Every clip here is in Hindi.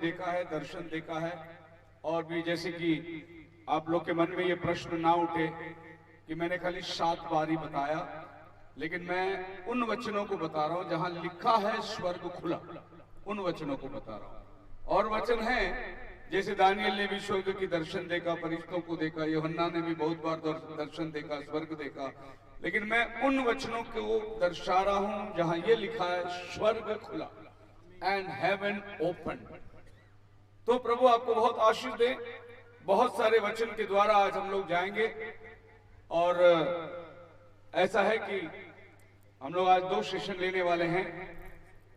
देखा है, दर्शन देखा है। और भी जैसे कि आप लोग के मन में ये प्रश्न ना उठे कि मैंने खाली 7 बार ही बताया, लेकिन मैं उन वचनों को बता रहा हूं जहां लिखा है स्वर्ग खुला, उन वचनों को बता रहा हूं। और वचन है जैसे दानियल ने भी स्वर्ग की दर्शन देखा, फरिश्तों को देखा, यूहन्ना ने भी बहुत बार दर्शन देखा, स्वर्ग देखा, लेकिन मैं उन वचनों को दर्शा रहा हूं जहां ये लिखा है स्वर्ग खुला, एंड हेवन ओपन। तो प्रभु आपको बहुत आशीष दे। बहुत सारे वचन के द्वारा आज हम लोग जाएंगे। और ऐसा है कि हम लोग आज 2 सेशन लेने वाले हैं।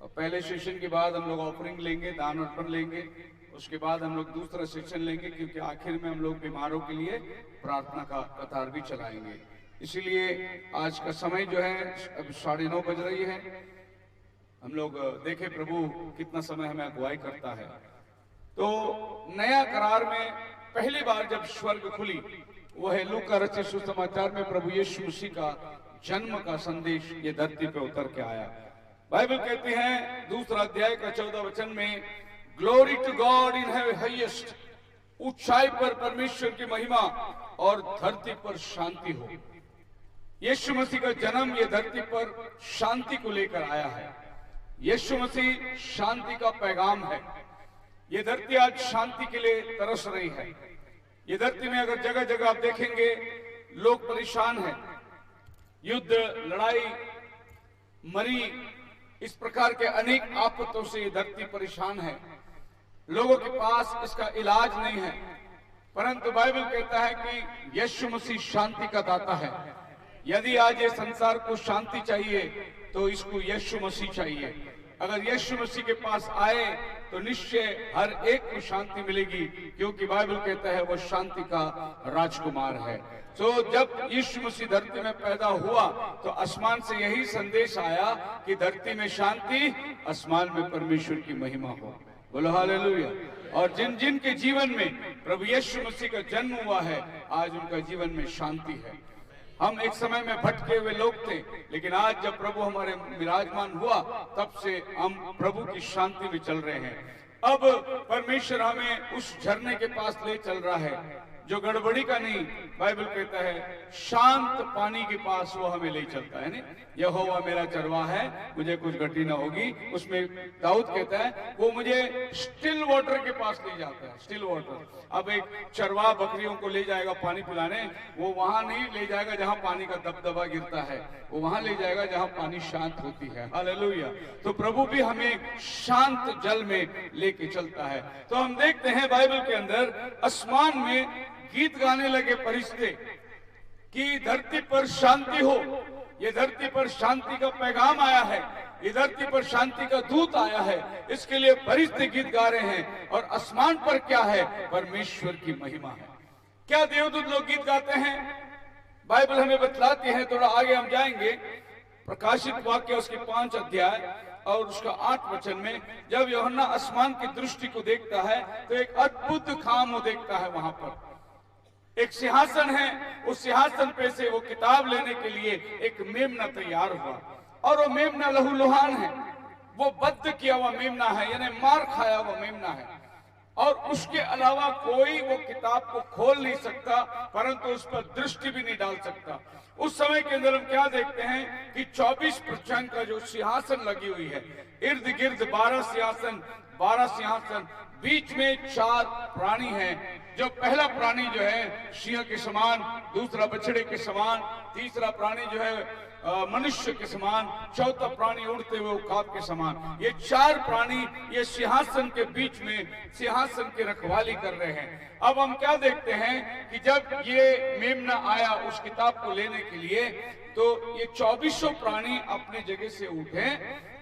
और पहले सेशन के बाद हम लोग ऑफरिंग लेंगे, दान अर्पण लेंगे। उसके बाद हम लोग दूसरा सेशन लेंगे, क्योंकि आखिर में हम लोग बीमारों के लिए प्रार्थना का कतार भी चलाएंगे। इसीलिए आज का समय जो है अब 9:30 बज रही है। हम लोग देखें प्रभु कितना समय हमें अगुवाई करता है। तो नया करार में पहली बार जब स्वर्ग खुली, वो है लूका रचित सुसमाचार में प्रभु यीशु मसीह का जन्म का संदेश ये धरती पे उतर के आया। बाइबल कहती है 2 अध्याय का 14 वचन में, glory to God in highest, ऊंचाई पर परमेश्वर की महिमा और धरती पर शांति हो। यीशु मसीह का जन्म ये धरती पर शांति को लेकर आया है। यीशु मसीह शांति का पैगाम है। ये धरती आज शांति के लिए तरस रही है। ये धरती में अगर जगह जगह आप देखेंगे लोग परेशान हैं, युद्ध, लड़ाई, मरी, इस प्रकार के अनेक आफतों से ये धरती परेशान है। लोगों के पास इसका इलाज नहीं है, परंतु बाइबल कहता है कि यीशु मसीह शांति का दाता है। यदि आज ये संसार को शांति चाहिए तो इसको यीशु मसीह चाहिए। अगर यीशु मसीह के पास आए तो निश्चय हर एक को शांति मिलेगी, क्योंकि बाइबल कहता है वो शांति का राजकुमार है। तो जब यीशु मसीह धरती में पैदा हुआ तो आसमान से यही संदेश आया कि धरती में शांति, आसमान में परमेश्वर की महिमा हो। बोलो हालेलुया। और जिन जिन के जीवन में प्रभु यीशु मसीह का जन्म हुआ है, आज उनका जीवन में शांति है। हम एक समय में भटके हुए लोग थे, लेकिन आज जब प्रभु हमारे विराजमान हुआ तब से हम प्रभु की शांति में चल रहे हैं। अब परमेश्वर हमें उस झरने के पास ले चल रहा है जो गड़बड़ी का नहीं, बाइबल कहता है शांत पानी के पास वो हमें ले चलता है। नहीं, यहोवा मेरा चरवाहा है, मुझे कुछ घटी ना होगी। उसमें दाऊद कहता है वो मुझे स्टिल वाटर के पास ले जाता है। स्टिल वाटर, अब एक चरवाहा बकरियों को ले जाएगा पानी पिलाने, वो वहां नहीं ले जाएगा जहां पानी का दबदबा गिरता है, वो वहां ले जाएगा जहां पानी शांत होती है। हालेलुया। तो प्रभु भी हमें शांत जल में लेके चलता है। तो हम देखते हैं बाइबल के अंदर आसमान में गीत गाने लगे फरिश्ते कि धरती पर शांति हो। ये धरती पर शांति का पैगाम आया है, ये धरती पर शांति का दूत आया है, इसके लिए फरिश्ते गीत गा रहे हैं। और आसमान पर क्या है? परमेश्वर की महिमा है। क्या देवदूत लोग गीत गाते हैं? बाइबल हमें बतलाती है। थोड़ा आगे हम जाएंगे, प्रकाशित वाक्य उसके 5 अध्याय और उसका 8 वचन में, जब यूहन्ना आसमान की दृष्टि को देखता है तो एक अद्भुत काम वो देखता है। वहां पर एक सिंहासन है, उस सिंहासन पे से वो किताब लेने के लिए एक मेमना तैयार हुआ, और वो मेमना लहूलुहान है, वो बद्ध किया हुआ मेमना है, यानी मार खाया हुआ मेमना है। और उसके अलावा कोई वो किताब को खोल नहीं सकता, परंतु उस पर दृष्टि भी नहीं डाल सकता। उस समय के अंदर हम क्या देखते हैं कि 24 प्रचंड का जो सिंहासन लगी हुई है, इर्द गिर्द 12 सिंहासन, बीच में 4 प्राणी हैं। जो पहला प्राणी जो है सिंह के समान, दूसरा बछड़े के समान, तीसरा प्राणी जो है मनुष्य के समान, चौथा प्राणी उड़ते हुए उकाब के समान। ये 4 प्राणी ये सिंहासन के बीच में सिंहासन की रखवाली कर रहे हैं। अब हम क्या देखते हैं कि जब ये मेमना आया उस किताब को लेने के लिए, तो ये 24 प्राणी अपने जगह से उठे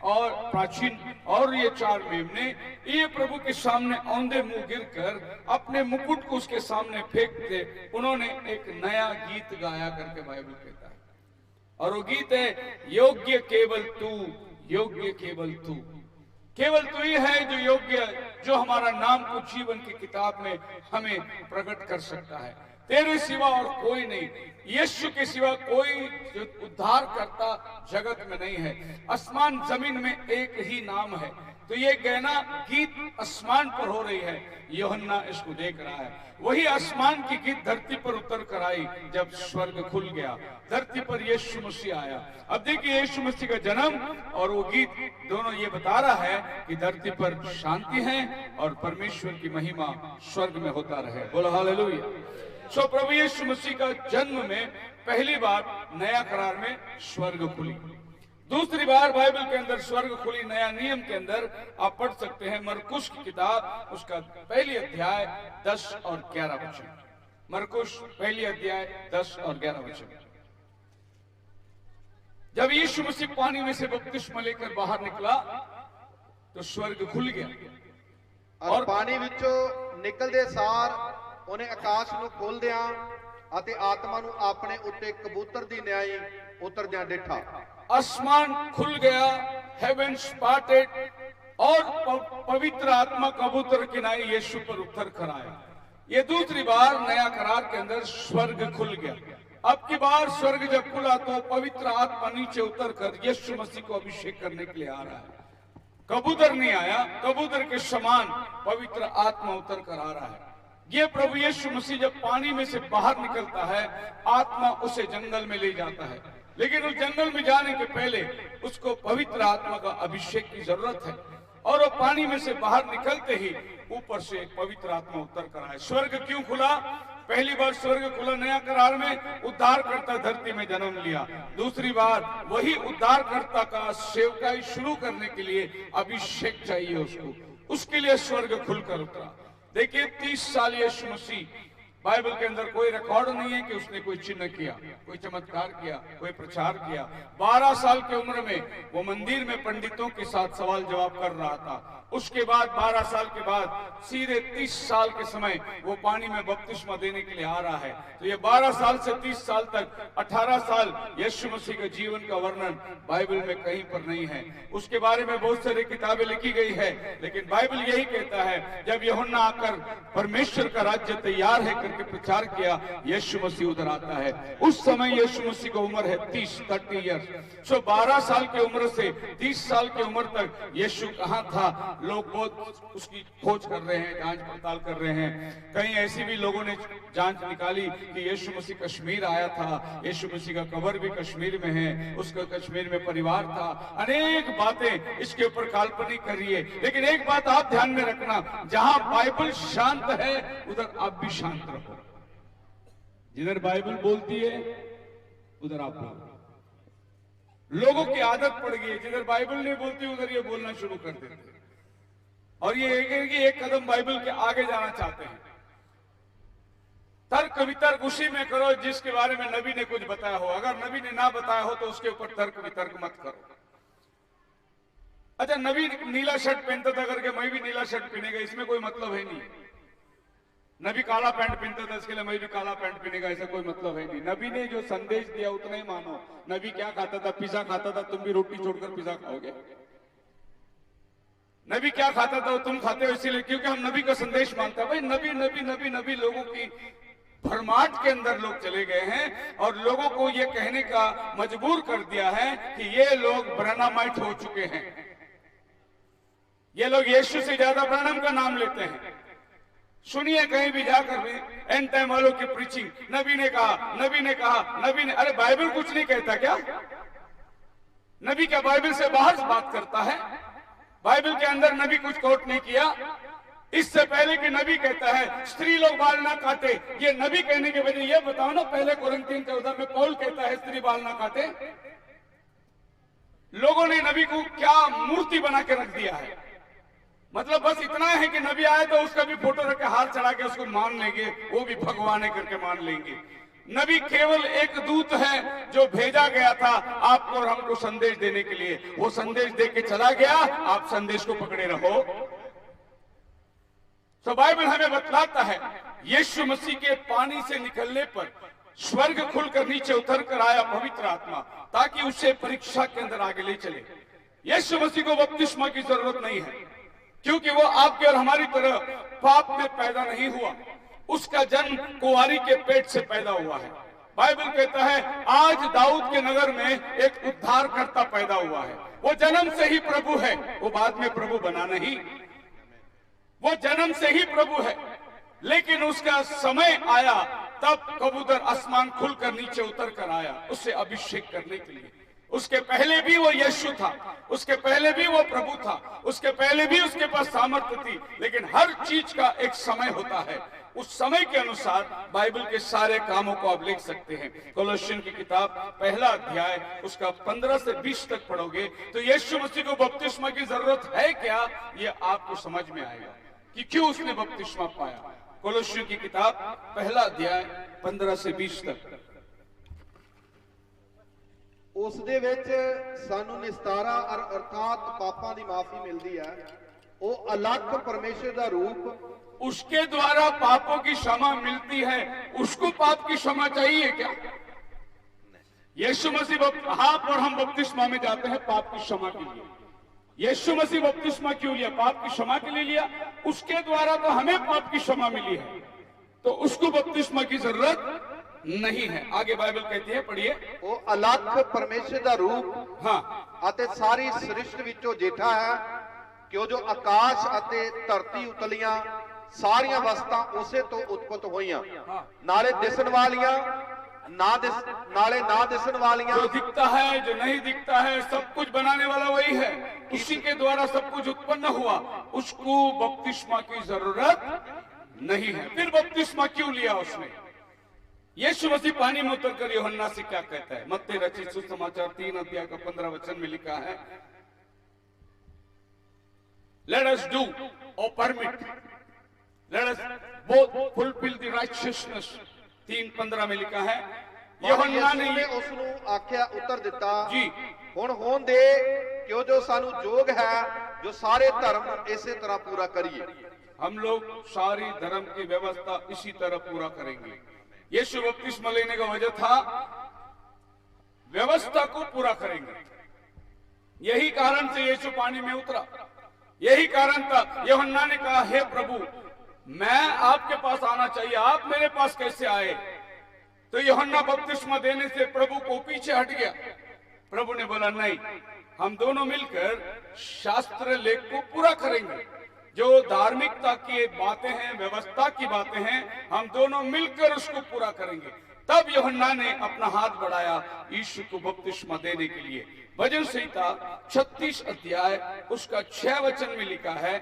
और प्राचीन, और ये 4 मेमने ये प्रभु के सामने औंधे मुंह गिरकर अपने मुकुट को उसके सामने फेंकते उन्होंने एक नया गीत गाया करके बाइबल कहता है। और वो गीत है, योग्य केवल तू, योग्य केवल तू, केवल तू ही है जो योग्य, जो हमारा नाम को जीवन की किताब में हमें प्रकट कर सकता है। तेरे सिवा और कोई नहीं, यीशु के सिवा कोई जो उद्धार करता जगत में नहीं है। आसमान जमीन में एक ही नाम है, तो ये गहना गीत आसमान पर हो रही है, यूहन्ना इसको देख रहा है। वही आसमान की गीत धरती पर उतर कर आई जब स्वर्ग खुल गया, धरती पर यीशु मसीह आया। अब देखिए यीशु मसीह का जन्म और वो गीत दोनों ये बता रहा है कि धरती पर शांति है और परमेश्वर की महिमा स्वर्ग में होता रहे। बोलो हालेलुया। सो प्रभु यीशु मसीह का जन्म में पहली बार नया करार में स्वर्ग खुली। दूसरी बार बाइबल के अंदर स्वर्ग खुली नया नियम के अंदर आप पढ़ सकते हैं मरकुस की किताब, उसका पहली अध्याय 10 और 11 वचन। मरकुस पहली अध्याय 10 और 11 वचन। जब यीशु मसीह पानी में से बपतिस्मा लेकर बाहर निकला तो स्वर्ग खुल गया और पानी विचों निकलदे सार उन्हें आकाश ਨੂੰ ਖੋਲਦਿਆਂ ਅਤੇ आत्मा ਨੂੰ ਆਪਣੇ ਉੱਤੇ कबूतर ਦੀ ਨਿਆਈ उतरदਿਆਂ देखा। आसमान खुल गया, हेवेंस पार्टेड और पवित्र आत्मा कबूतर की नाई यीशु पर उतर कर आया। ये दूसरी बार नया करार के अंदर स्वर्ग खुल गया। अब की बार स्वर्ग जब खुला तो पवित्र आत्मा नीचे उतर कर यीशु मसीह को अभिषेक करने के लिए आ रहा है। कबूतर नहीं आया, कबूतर के समान पवित्र आत्मा उतर कर आ रहा है। ये प्रभु यीशु मसीह जब पानी में से बाहर निकलता है, आत्मा उसे जंगल में ले जाता है, लेकिन उस जंगल में जाने के पहले उसको पवित्र आत्मा का अभिषेक की जरूरत है। और वो पानी में से बाहर निकलते ही ऊपर से पवित्र आत्मा उतर कर आए। स्वर्ग क्यों खुला? पहली बार स्वर्ग खुला नया करार में, उद्धारकर्ता धरती में जन्म लिया। दूसरी बार वही उद्धारकर्ता का सेवकाई शुरू करने के लिए अभिषेक चाहिए उसको, उसके लिए स्वर्ग खुलकर उतरा। देखिए 30 साल यीशु मसीह, बाइबल के अंदर कोई रिकॉर्ड नहीं है कि उसने कोई चिन्ह किया, कोई चमत्कार किया, कोई प्रचार किया। 12 साल की उम्र में वो मंदिर में पंडितों के साथ सवाल जवाब कर रहा था। उसके बाद 12 साल के बाद सीधे 30 साल के समय वो पानी में बपतिस्मा देने के लिए आ रहा है। तो ये 12 साल से 30 साल तक 18 साल यीशु मसीह के जीवन का वर्णन बाइबल में कहीं पर नहीं है। उसके बारे में बहुत सारी किताबें लिखी गई है, लेकिन बाइबल यही कहता है जब यूहन्ना आकर परमेश्वर का राज्य तैयार है करके प्रचार किया, यीशु मसीह उधर आता है। उस समय यीशु मसीह की उम्र है 30 ईयर्स। सो 12 साल की उम्र से 30 साल की उम्र तक यीशु कहाँ था? लोग बहुत उसकी खोज कर रहे हैं, जांच पड़ताल कर रहे हैं। कहीं ऐसी भी लोगों ने जांच निकाली कि यीशु मसीह कश्मीर आया था, यीशु मसीह का कब्र भी कश्मीर में है, उसका कश्मीर में परिवार था। अनेक बातें इसके ऊपर काल्पनिक कर रही है, लेकिन एक बात आप ध्यान में रखना, जहां बाइबल शांत है उधर आप भी शांत रहो। जिधर बाइबल बोलती है उधर आप बोलो। लोगों की आदत पड़ गई है, जिधर बाइबल नहीं बोलती उधर ये बोलना शुरू कर देते हैं, और ये एक कदम बाइबल के आगे जाना चाहते हैं। तर्क वितर्क उसी में करो जिसके बारे में नबी ने कुछ बताया हो। अगर नबी ने ना बताया हो तो उसके ऊपर तर्क वितर्क मत करो। अच्छा, नबी नीला शर्ट पहनता था करके मैं भी नीला शर्ट पहनेगा, इसमें कोई मतलब है नहीं। नबी काला पैंट पहनता था इसके लिए मैं भी काला पैंट पहनेगा, ऐसा कोई मतलब है नहीं। नबी ने जो संदेश दिया उतना ही मानो। नबी क्या खाता था? पिज्जा खाता था, तुम भी रोटी छोड़कर पिज्जा खाओगे। नबी क्या खाता था तुम खाते हो, इसीलिए क्योंकि हम नबी का संदेश मानते हैं। भाई नबी नबी नबी नबी लोगों की भरमाट के अंदर लोग चले गए हैं और लोगों को ये कहने का मजबूर कर दिया है कि ये लोग ब्रहणामाइट हो चुके हैं। ये लोग यीशु से ज्यादा ब्रहणम का नाम लेते हैं। सुनिए कहीं भी जाकर भी एंड टाइम वालों की प्रीचिंग, नबी ने कहा, नबी ने कहा, नबी ने, अरे बाइबल कुछ नहीं कहता क्या? नबी क्या बाइबल से बाहर बात करता है? बाइबल के अंदर नबी कुछ कोट नहीं किया। इससे पहले कि नबी कहता है स्त्री लोग बाल ना काटे, ये नबी कहने के वजह ये बताओ ना, पहले कोरिन्थियन 14 में पौल कहता है स्त्री बाल ना काटे। लोगों ने नबी को क्या मूर्ति बना के रख दिया है। मतलब बस इतना है कि नबी आए तो उसका भी फोटो रख के हाथ चढ़ा के उसको मान लेंगे, वो भी भगवान है करके मान लेंगे। नबी केवल एक दूत है जो भेजा गया था आपको और हमको संदेश देने के लिए। वो संदेश दे के चला गया, आप संदेश को पकड़े रहो। तो बाइबल हमें बतलाता है यीशु मसीह के पानी से निकलने पर स्वर्ग खुलकर नीचे उतर कर आया पवित्र आत्मा, ताकि उसे परीक्षा के अंदर आगे ले चले। यीशु मसीह को बपतिस्मा की जरूरत नहीं है, क्योंकि वो आपके और हमारी तरह पाप में पैदा नहीं हुआ। उसका जन्म कुंवारी के पेट से पैदा हुआ है। बाइबल कहता है आज दाऊद के नगर में एक उद्धारकर्ता पैदा हुआ है। वो जन्म से ही प्रभु है, वो बाद में प्रभु बना नहीं। वो जन्म से ही प्रभु है, लेकिन उसका समय आया तब कबूतर आसमान खुलकर नीचे उतर कर आया उसे अभिषेक करने के लिए। उसके पहले भी वो यीशु था, उसके पहले भी वो प्रभु था, उसके पहले भी उसके पास सामर्थ्य थी, लेकिन हर चीज का एक समय होता है। उस समय के अनुसार बाइबल के सारे कामों को आप लिख सकते हैं। कोलोसियन की किताब पहला अध्याय उसका 15 से 20 तक पढ़ोगे तो यीशु मसीह को बपतिस्मा की जरूरत है क्या, ये आपको समझ में आएगा कि क्यों उसने बपतिस्मा पाया। कोलोसियन की किताब पहला अध्याय 15 से 20 तक। ਉਸ ਦੇ ਵਿੱਚ ਸਾਨੂੰ ਨਿਸਤਾਰਾ ਅਰਥਾਤ ਪਾਪਾਂ ਦੀ ਮਾਫੀ ਮਿਲਦੀ ਹੈ। ਉਹ ਅਲੱਗ ਪਰਮੇਸ਼ਰ ਦਾ ਰੂਪ, उसके द्वारा पापों की क्षमा मिलती है। उसको पाप की क्षमा चाहिए क्या? यीशु मसीह आप और हम बपतिस्मा में जाते हैं पाप की क्षमा के लिए। यीशु मसीह बपतिस्मा क्यों लिया? पाप की क्षमा के लिए लिया। उसके द्वारा तो हमें पाप की क्षमा मिली है, तो उसको बपतिस्मा की जरूरत नहीं है। आगे बाइबल कहती है, पढ़िए। ਉਹ ਅਲੱਗ ਪਰਮੇਸ਼ਰ ਦਾ ਰੂਪ हाँ, ਅਤੇ ਸਾਰੀ ਸ੍ਰਿਸ਼ਟ ਵਿੱਚੋਂ ਜੇਠਾ ਹੈ, ਕਿਉਂ ਜੋ ਆਕਾਸ਼ ਅਤੇ ਧਰਤੀ ਉਤਲੀਆਂ ਸਾਰੀਆਂ ਵਸਤਾਂ ਉਸੇ ਤੋਂ ਉਤਪਤ ਹੋਈਆਂ, ਨਾਲੇ ਦਿਸਣ ਵਾਲੀਆਂ नाले ना दिसण वालियां, जो दिखता है जो नहीं दिखता है सब कुछ बनाने वाला वही है, उसी के द्वारा सब कुछ उत्पन्न हुआ। उसको बपतिस्मा की जरूरत नहीं है। फिर बपतिस्मा क्यों लिया उसने? यीशु मसीह पानी में उतर कर यूहन्ना से क्या कहता है? मत्ती रचित सुसमाचार 3 अध्याय का 15 वचन में लिखा है, let us do or permit, let us both fulfill the righteousness। 3:15 में लिखा है, यूहन्ना ने उसनु आख्या उत्तर दिता जी, हुण होन दे क्यों जो सानू जोग है जो सारे धर्म इसी तरह पूरा करिए। हम लोग सारी धर्म की व्यवस्था इसी तरह पूरा करेंगे। यीशु बपतिस्मा लेने का वजह था व्यवस्था को पूरा करेंगे। यही कारण से यीशु पानी में उतरा, यही कारण था। यूहन्ना ने कहा, हे प्रभु मैं आपके पास आना चाहिए, आप मेरे पास कैसे आए? तो यूहन्ना बपतिस्मा देने से प्रभु को पीछे हट गया। प्रभु ने बोला, नहीं, हम दोनों मिलकर शास्त्र लेख को पूरा करेंगे। जो धार्मिकता की बातें हैं, व्यवस्था की बातें हैं, हम दोनों मिलकर उसको पूरा करेंगे। तब यूहन्ना ने अपना हाथ बढ़ाया यीशु को बपतिस्मा देने के लिए। भजन संहिता 36 अध्याय उसका 6 वचन में लिखा है,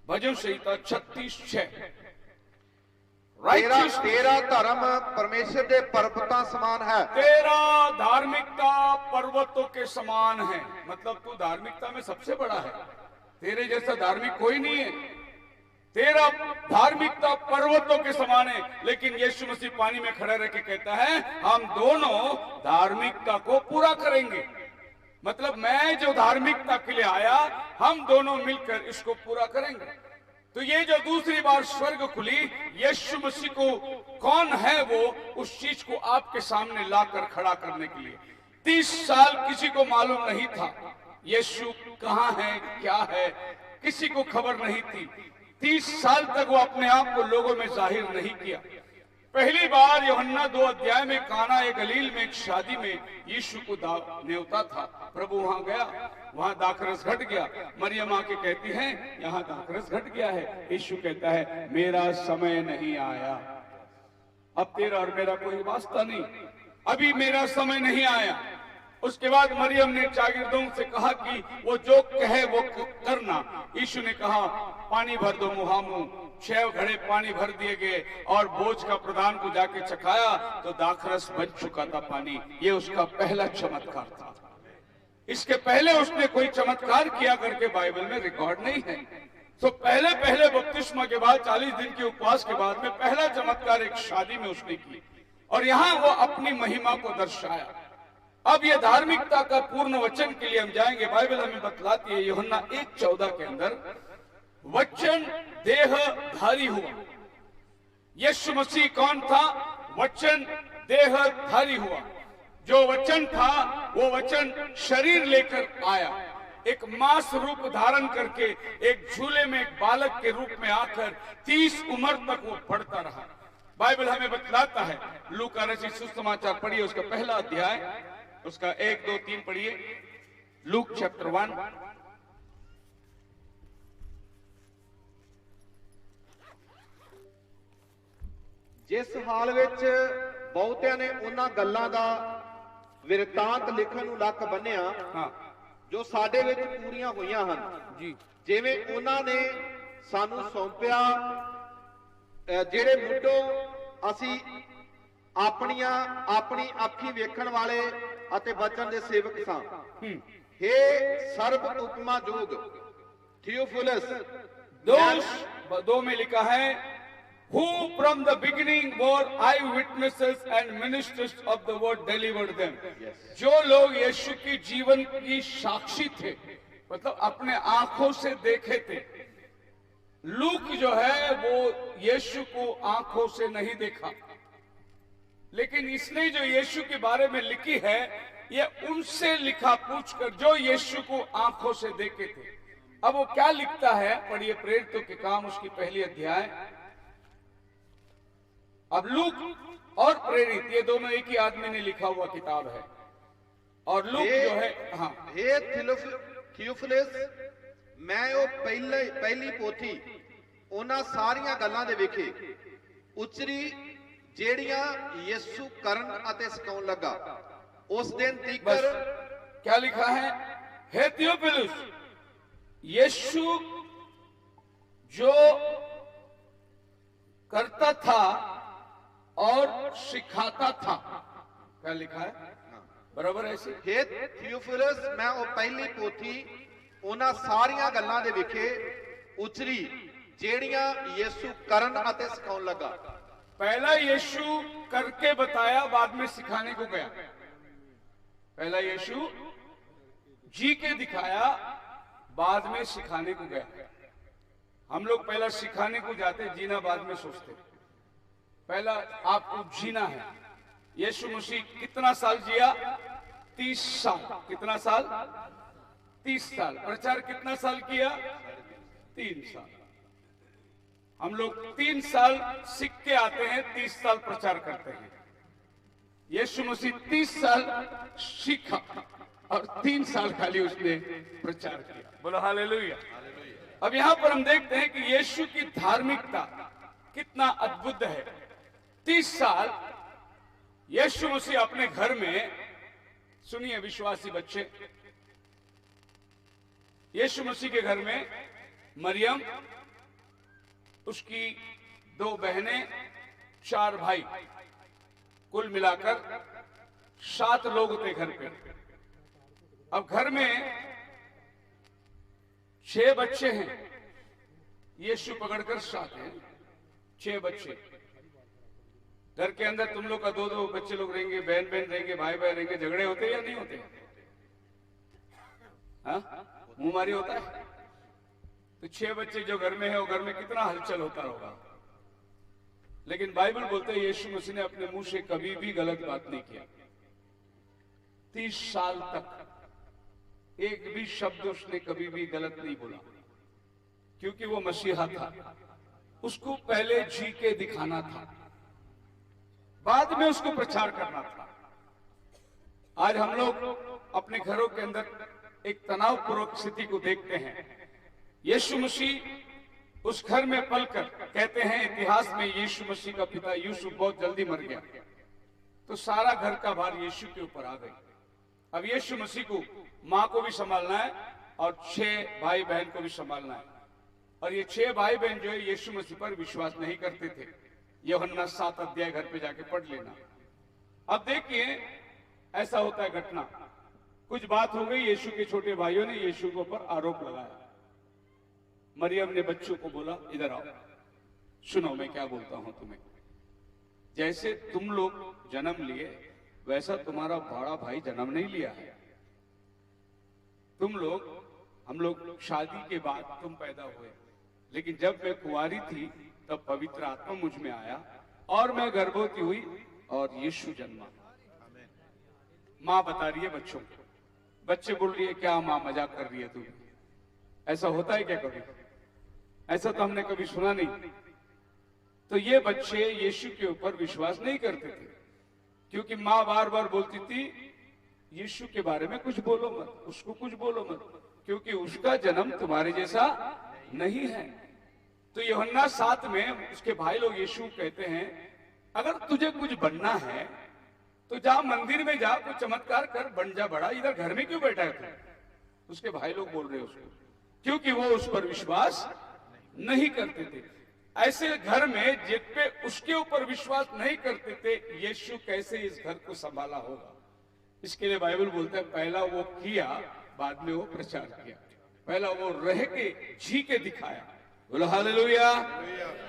भजन संहिता 36:6, तेरा धर्म परमेश्वर के पर्वतां समान है। तेरा धार्मिकता पर्वतों के समान है। मतलब तू धार्मिकता में सबसे बड़ा है, तेरे जैसा धार्मिक कोई नहीं है। तेरा धार्मिकता पर्वतों के समान है। लेकिन यीशु मसीह पानी में खड़ा रह के कहता है, हम दोनों धार्मिकता को पूरा करेंगे। मतलब मैं जो धार्मिकता के लिए आया, हम दोनों मिलकर इसको पूरा करेंगे। तो ये जो दूसरी बार स्वर्ग खुली, यीशु मसीह को कौन है वो, उस चीज को आपके सामने लाकर खड़ा करने के लिए। 30 साल किसी को मालूम नहीं था यीशु कहाँ है, क्या है, किसी को खबर नहीं थी। 30 साल तक वो अपने आप को लोगों में जाहिर नहीं किया। पहली बार यूहन्ना 2 अध्याय में काना ए गलील में एक शादी में यीशु को न्योता था। प्रभु वहां गया, वहां दाखरस घट गया। मरियम आके कहती है, यहाँ दाखरस घट गया है। यीशु कहता है, मेरा समय नहीं आया, अब तेरा और मेरा कोई वास्ता नहीं, अभी मेरा समय नहीं आया। उसके बाद मरियम ने शागिर्दों से कहा कि वो जो कहे वो करना। यीशु ने कहा, पानी भर दो मुहामू। 6 घड़े पानी भर दिए गए और बोझ का प्रधान को जाके चखाया तो दाखरस बन चुका था पानी। ये उसका पहला चमत्कार था। इसके पहले उसने कोई चमत्कार किया करके बाइबल में रिकॉर्ड नहीं है। तो पहले बपतिस्मा के बाद 40 दिन के उपवास के बाद में पहला चमत्कार एक शादी में उसने की और यहाँ वो अपनी महिमा को दर्शाया। अब ये धार्मिकता का पूर्ण वचन के लिए हम जाएंगे। बाइबल हमें बतलाती है यूहन्ना 1:14 के अंदर, वचन देहधारी हुआ। यीशु मसीह कौन था? वचन देहधारी हुआ। जो वचन था वो वचन शरीर लेकर आया, एक मांस रूप धारण करके एक झूले में एक बालक के रूप में आकर 30 उम्र तक वो पढ़ता रहा। बाइबल हमें बतलाता है, लूका रचित सुसमाचार पढ़िए उसका पहला अध्याय उसका 1, 2, 3 पढ़िए। Luke chapter 1। जिस हाल ਵਿੱਚ ਬਹੁਤਿਆਂ ਨੇ ਉਹਨਾਂ ਗੱਲਾਂ ਦਾ ਵਿਰਤਾਂਤ ਲਿਖਣ ਨੂੰ ਲੱਕ ਬੰਨਿਆ हाँ ਜੋ ਸਾਡੇ ਵਿੱਚ ਪੂਰੀਆਂ ਹੋਈਆਂ ਹਨ जी। ਜਿਵੇਂ ਉਹਨਾਂ ਨੇ ਸਾਨੂੰ ਸੌਂਪਿਆ ਜਿਹੜੇ ਮੁੱਢੋਂ ਅਸੀਂ ਆਪਣੀ ਅੱਖੀਂ ਵੇਖਣ ਵਾਲੇ ਅਤੇ ਬਚਨ ਦੇ ਸੇਵਕ ਸਾਂ। हे सर्व उपमा जोग थियोफिलस, दो में लिखा है who from the beginning were eyewitnesses and ministers of the word delivered them। जो लोग यीशु की जीवन की साक्षी थे, मतलब अपने आंखों से देखे थे। लूक जो है वो यीशु को आंखों से नहीं देखा, लेकिन इसने जो यीशु के बारे में लिखी है ये उनसे लिखा पूछकर जो यीशु को आंखों से देखे थे। अब वो क्या लिखता है, पढ़िए प्रेरितों के काम उसकी पहली अध्याय। अब लूक और प्रेरित ये दोनों एक ही आदमी ने लिखा हुआ किताब है। और लूक जो है, हाँ, हे थियोफिलस, मैं वो पहली पोथी ਉਹਨਾਂ ਸਾਰੀਆਂ ਗੱਲਾਂ ਦੇ ਵਿਖੇ ਉਚਰੀ ਜਿਹੜੀਆਂ ਯਿਸੂ ਕਰਨ ਅਤੇ ਸਿਖਾਉਣ ਲੱਗਾ उस दिन तीकर। क्या लिखा है, हे थियोफिलस, यीशु जो करता था और सिखाता था। क्या लिखा है, बराबर ऐसे। हे थियोफिलस, मैं वो पहली पोथी ਉਹਨਾਂ ਸਾਰੀਆਂ ਗੱਲਾਂ ਦੇ ਵਿਖੇ ਉਚਰੀ ਜਿਹੜੀਆਂ ਯਿਸੂ ਕਰਨ ਅਤੇ ਸਿਖਾਉਣ ਲੱਗਾ। पहला यीशु करके बताया, बाद में सिखाने को गया। पहला यीशु जी के दिखाया, बाद में सिखाने को गया। हम लोग पहला सिखाने को जाते, जीना बाद में सोचते। पहला आपको जीना है। यीशु मसीह कितना साल जिया, 30 साल। कितना साल, 30 साल। प्रचार कितना साल किया, 3 साल। हम लोग 3 साल सीख के आते हैं, 30 साल प्रचार करते हैं। यीशु मसीह 30 साल सीखा और 3 साल खाली उसने प्रचार किया। बोलो हालेलुया। अब यहां पर हम देखते हैं कि यीशु की धार्मिकता कितना अद्भुत है। 30 साल यीशु मसीह अपने घर में, सुनिए विश्वासी बच्चे, यीशु मसीह के घर में मरियम, उसकी 2 बहनें, 4 भाई, कुल मिलाकर 7 लोग थे घर पे। अब घर में 6 बच्चे हैं, यीशु पकड़कर 7 हैं, 6 बच्चे। घर के अंदर तुम लोग का 2-2 बच्चे लोग रहेंगे, बहन रहेंगे, भाई रहेंगे, झगड़े होते या नहीं होते? हाँ, मुंहमारी होता है। तो 6 बच्चे जो घर में है, वो घर में कितना हलचल होता होगा। लेकिन बाइबल बोलते हैं यीशु मसीह ने अपने मुंह से कभी भी गलत बात नहीं किया। 30 साल तक एक भी शब्द उसने कभी भी गलत नहीं बोला, क्योंकि वो मसीहा था। उसको पहले जी के दिखाना था, बाद में उसको प्रचार करना था। आज हम लोग अपने घरों के अंदर एक तनावपूर्वक स्थिति को देखते हैं। यीशु मसीह उस घर में पलकर, कहते हैं इतिहास में यीशु मसीह का पिता यूसुफ बहुत जल्दी मर गया, तो सारा घर का भार यीशु के ऊपर आ गई। अब यीशु मसीह को माँ को भी संभालना है और 6 भाई बहन को भी संभालना है। और ये 6 भाई बहन जो है यीशु मसीह पर विश्वास नहीं करते थे। यूहन्ना 7 अध्याय घर पे जाके पढ़ लेना। अब देखिए ऐसा होता है घटना, कुछ बात हो गई, यीशु के छोटे भाइयों ने यीशु के ऊपर आरोप लगाया। मरियम ने बच्चों को बोला, इधर आओ, सुनो मैं क्या बोलता हूं तुम्हें। जैसे तुम लोग जन्म लिए वैसा तुम्हारा बड़ा भाई जन्म नहीं लिया है। तुम लोग, हम लोग शादी के बाद तुम पैदा हुए, लेकिन जब मैं कुंवारी थी तब पवित्र आत्मा मुझ में आया और मैं गर्भवती हुई और यीशु जन्मा। माँ बता रही है बच्चों को, बच्चे बोल रही है क्या माँ मजाक कर रही है तू? ऐसा होता है क्या कभी? ऐसा तो हमने कभी सुना नहीं। तो ये बच्चे यीशु के ऊपर विश्वास नहीं करते थे, क्योंकि माँ बार बार बोलती थी यीशु के बारे में कुछ बोलो मत, उसको कुछ बोलो मत, क्योंकि उसका जन्म तुम्हारे जैसा नहीं है। तो यूहन्ना 7 में उसके भाई लोग यीशु कहते हैं, अगर तुझे कुछ बनना है तो जा मंदिर में जा, कुछ चमत्कार कर, बन जा बड़ा, इधर घर में क्यों बैठा है तू? उसके भाई लोग बोल रहे हैं उसको, क्योंकि वो उस पर विश्वास नहीं करते थे। ऐसे घर में जिस पे उसके ऊपर विश्वास नहीं करते थे, यीशु कैसे इस घर को संभाला होगा? इसके लिए बाइबल बोलता है, पहला वो किया, बाद में वो प्रचार किया। पहला वो रह के जी के दिखाया। बोलो हालेलुया।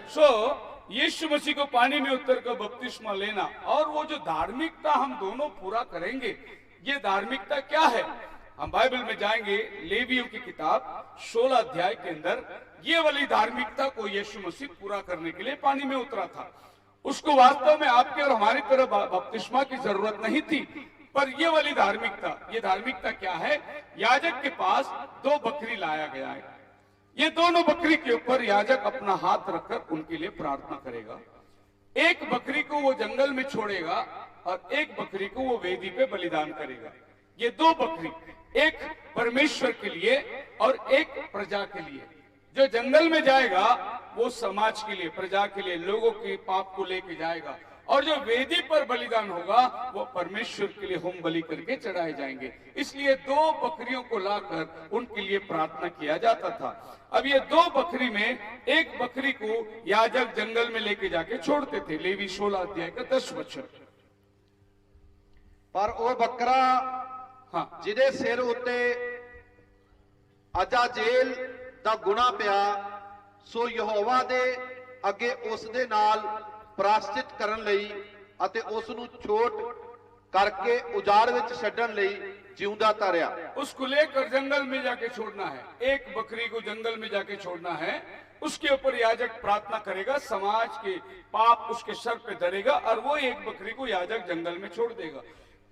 सो यीशु मसीह को पानी में उतर कर बपतिस्मा लेना और वो जो धार्मिकता हम दोनों पूरा करेंगे, ये धार्मिकता क्या है? हम बाइबल में जाएंगे, लेवियों की किताब 16 अध्याय के अंदर ये वाली धार्मिकता को यीशु मसीह पूरा करने के लिए पानी में उतरा था। उसको वास्तव में आपके और हमारी तरह बपतिस्मा की जरूरत नहीं थी, पर ये वाली धार्मिकता, ये धार्मिकता क्या है? याजक के पास 2 बकरी लाया गया है। ये दोनों बकरी के ऊपर याजक अपना हाथ रखकर उनके लिए प्रार्थना करेगा। एक बकरी को वो जंगल में छोड़ेगा और एक बकरी को वो वेदी पे बलिदान करेगा। ये 2 बकरी, एक परमेश्वर के लिए और एक प्रजा के लिए। जो जंगल में जाएगा वो समाज के लिए, प्रजा के लिए, लोगों के पाप को लेके जाएगा, और जो वेदी पर बलिदान होगा वो परमेश्वर के लिए होम बलि करके चढ़ाए जाएंगे। इसलिए 2 बकरियों को लाकर उनके लिए प्रार्थना किया जाता था। अब ये 2 बकरी में एक बकरी को याजक जंगल में लेके जाके छोड़ते थे। लेवी 16 अध्याय का 10 वचन। पर वो बकरा हाँ, ਜਿਹਦੇ ਸਿਰ ਉੱਤੇ ਅਜ਼ਾਜ਼ੇਲ ਦਾ ਗੁਣਾ ਪਿਆ, ਸੋ ਯਹੋਵਾ ਦੇ ਅੱਗੇ ਉਸ ਦੇ ਨਾਲ ਪ੍ਰਾਸ਼ਚਿਤ ਕਰਨ ਲਈ ਅਤੇ ਉਸ ਨੂੰ ਛੋਟ ਕਰਕੇ ਉਜਾੜ ਵਿੱਚ ਛੱਡਣ ਲਈ ਜਿਉਂਦਾ ਧਰਿਆ। उसको लेकर जंगल में जाके छोड़ना है। एक बकरी को जंगल में जाके छोड़ना है। उसके ऊपर याजक प्रार्थना करेगा, समाज के पाप उसके सर पे धरेगा और वो एक बकरी को याजक जंगल में छोड़ देगा।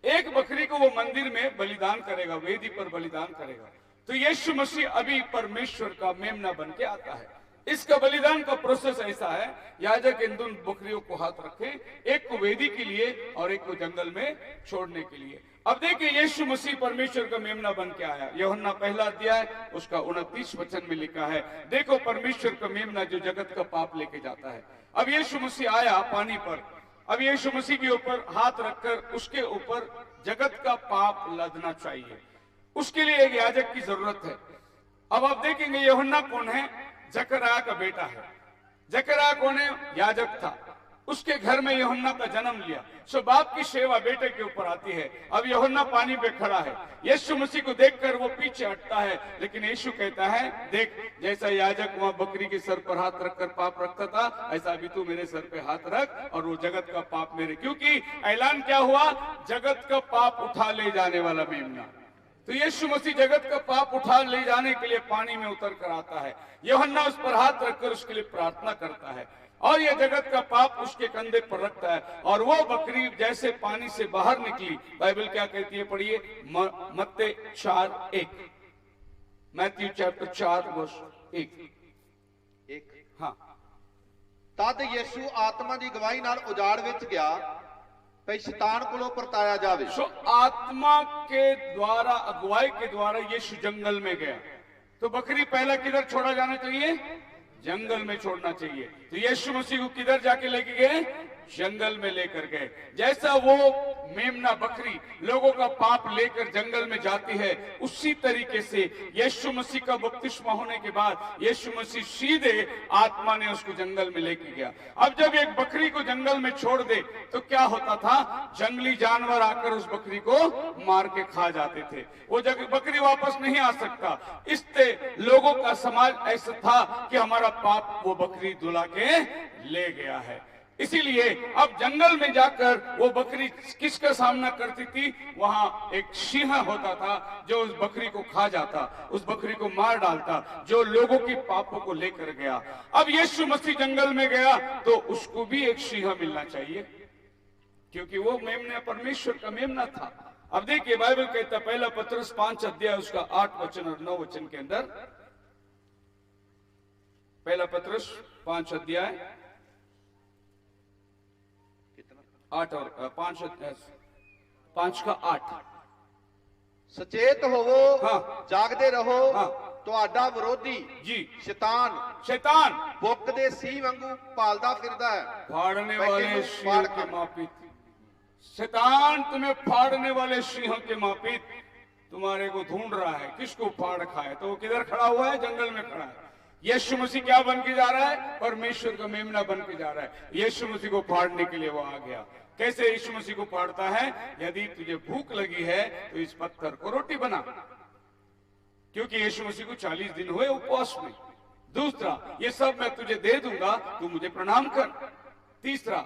एक बकरी को वो मंदिर में बलिदान करेगा, वेदी पर बलिदान करेगा। तो यीशु मसीह अभी परमेश्वर का मेमना बन के आता है। इसका बलिदान का प्रोसेस ऐसा है, याजक इन 2 बकरियों को हाथ रखे, एक को वेदी के लिए और एक को जंगल में छोड़ने के लिए। अब देखिए यीशु मसीह परमेश्वर का मेमना बन के आया। यूहन्ना 1 अध्याय उसका 29 वचन में लिखा है, देखो परमेश्वर का मेमना जो जगत का पाप लेके जाता है। अब यीशु मसीह आया पानी पर। अब यीशु मसीह के ऊपर हाथ रखकर उसके ऊपर जगत का पाप लदना चाहिए। उसके लिए एक याजक की जरूरत है। अब आप देखेंगे यूहन्ना कौन है? जकरयाह का बेटा है। जकरयाह कौन है? याजक था। उसके घर में यूहन्ना का जन्म लिया। सो बाप की सेवा बेटे के ऊपर आती है। अब यूहन्ना पानी पे खड़ा है, यीशु मसीह को देखकर वो पीछे हटता है, लेकिन यीशु कहता है, देख जैसा याजक वहां बकरी के सर पर हाथ रखकर पाप रखता था, ऐसा भी तू मेरे सर पे हाथ रख और वो जगत का पाप मेरे। क्योंकि ऐलान क्या हुआ? जगत का पाप उठा ले जाने वाला मेमना। तो यीशु मसीह जगत का पाप उठा ले जाने के लिए पानी में उतर कर आता है। यूहन्ना उस पर हाथ रखकर उसके लिए प्रार्थना करता है और यह जगत का पाप उसके कंधे पर रखता है। और वो बकरी जैसे पानी से बाहर निकली, बाइबल क्या कहती है? पढ़िए, मत्ती 4:1, मैथ्यू चैप्टर 4 वर्स 1। हाँ, ਤਦ ਯਿਸੂ ਆਤਮਾ ਦੀ ਗਵਾਹੀ ਨਾਲ ਉਜਾੜ ਵਿੱਚ ਗਿਆ ਭਈ शैतान ਕੋਲੋਂ ਪਰਤਾਇਆ ਜਾਵੇ। सो आत्मा के द्वारा, अगुवाई के द्वारा यीशु जंगल में गया। तो बकरी पहला किधर छोड़ा जाना चाहिए? जंगल में छोड़ना चाहिए। तो यीशु मसीह को किधर जाके लेके गए? जंगल में लेकर गए। जैसा वो मेमना बकरी लोगों का पाप लेकर जंगल में जाती है, उसी तरीके से यीशु मसीह का बपतिस्मा होने के बाद यीशु मसीह सीधे आत्मा ने उसको जंगल में लेके गया। अब जब एक बकरी को जंगल में छोड़ दे तो क्या होता था? जंगली जानवर आकर उस बकरी को मार के खा जाते थे। वो बकरी वापस नहीं आ सकता। इससे लोगों का समाज ऐसा था कि हमारा पाप वो बकरी दुला के ले गया है। इसीलिए अब जंगल में जाकर वो बकरी किसका सामना करती थी? वहां एक सिंह होता था जो उस बकरी को खा जाता, उस बकरी को मार डालता, जो लोगों के पापों को लेकर गया। अब यीशु मसीह जंगल में गया तो उसको भी एक सिंह मिलना चाहिए, क्योंकि वो मेमना परमेश्वर का मेमना था। अब देखिए बाइबल कहता है, 1 पत्रस 5 अध्याय उसका 8 वचन और 9 वचन के अंदर, 1 पत्रस 5 अध्याय 8 और 5 का 8। सचेत होवो, हाँ। जागदे रहो, हाँ। ਤੁਹਾਡਾ ਵਿਰੋਧੀ जी शैतान बुक दे सी वांगू पालदा फिरदा है। फाड़ने मैं वाले किन्नू सिंहों फाड़ के कर- मापित, शैतान तुम्हें फाड़ने वाले सिंहों के मापित तुम्हारे को ढूंढ रहा है, किसको फाड़ खाए। तो वो किधर खड़ा हुआ है? जंगल में खड़ा है। यीशु मसीह क्या बन के जा रहा है? परमेश्वर का मेमना बन के जा रहा है। यीशु मसीह को फाड़ने के लिए वो आ गया। कैसे यीशु मसीह को फाड़ता है? यदि तुझे भूख लगी है तो इस पत्थर को रोटी बना, क्योंकि यीशु मसीह को 40 दिन हुए उपवास में। दूसरा, ये सब मैं तुझे दे दूंगा, तू मुझे प्रणाम कर। तीसरा,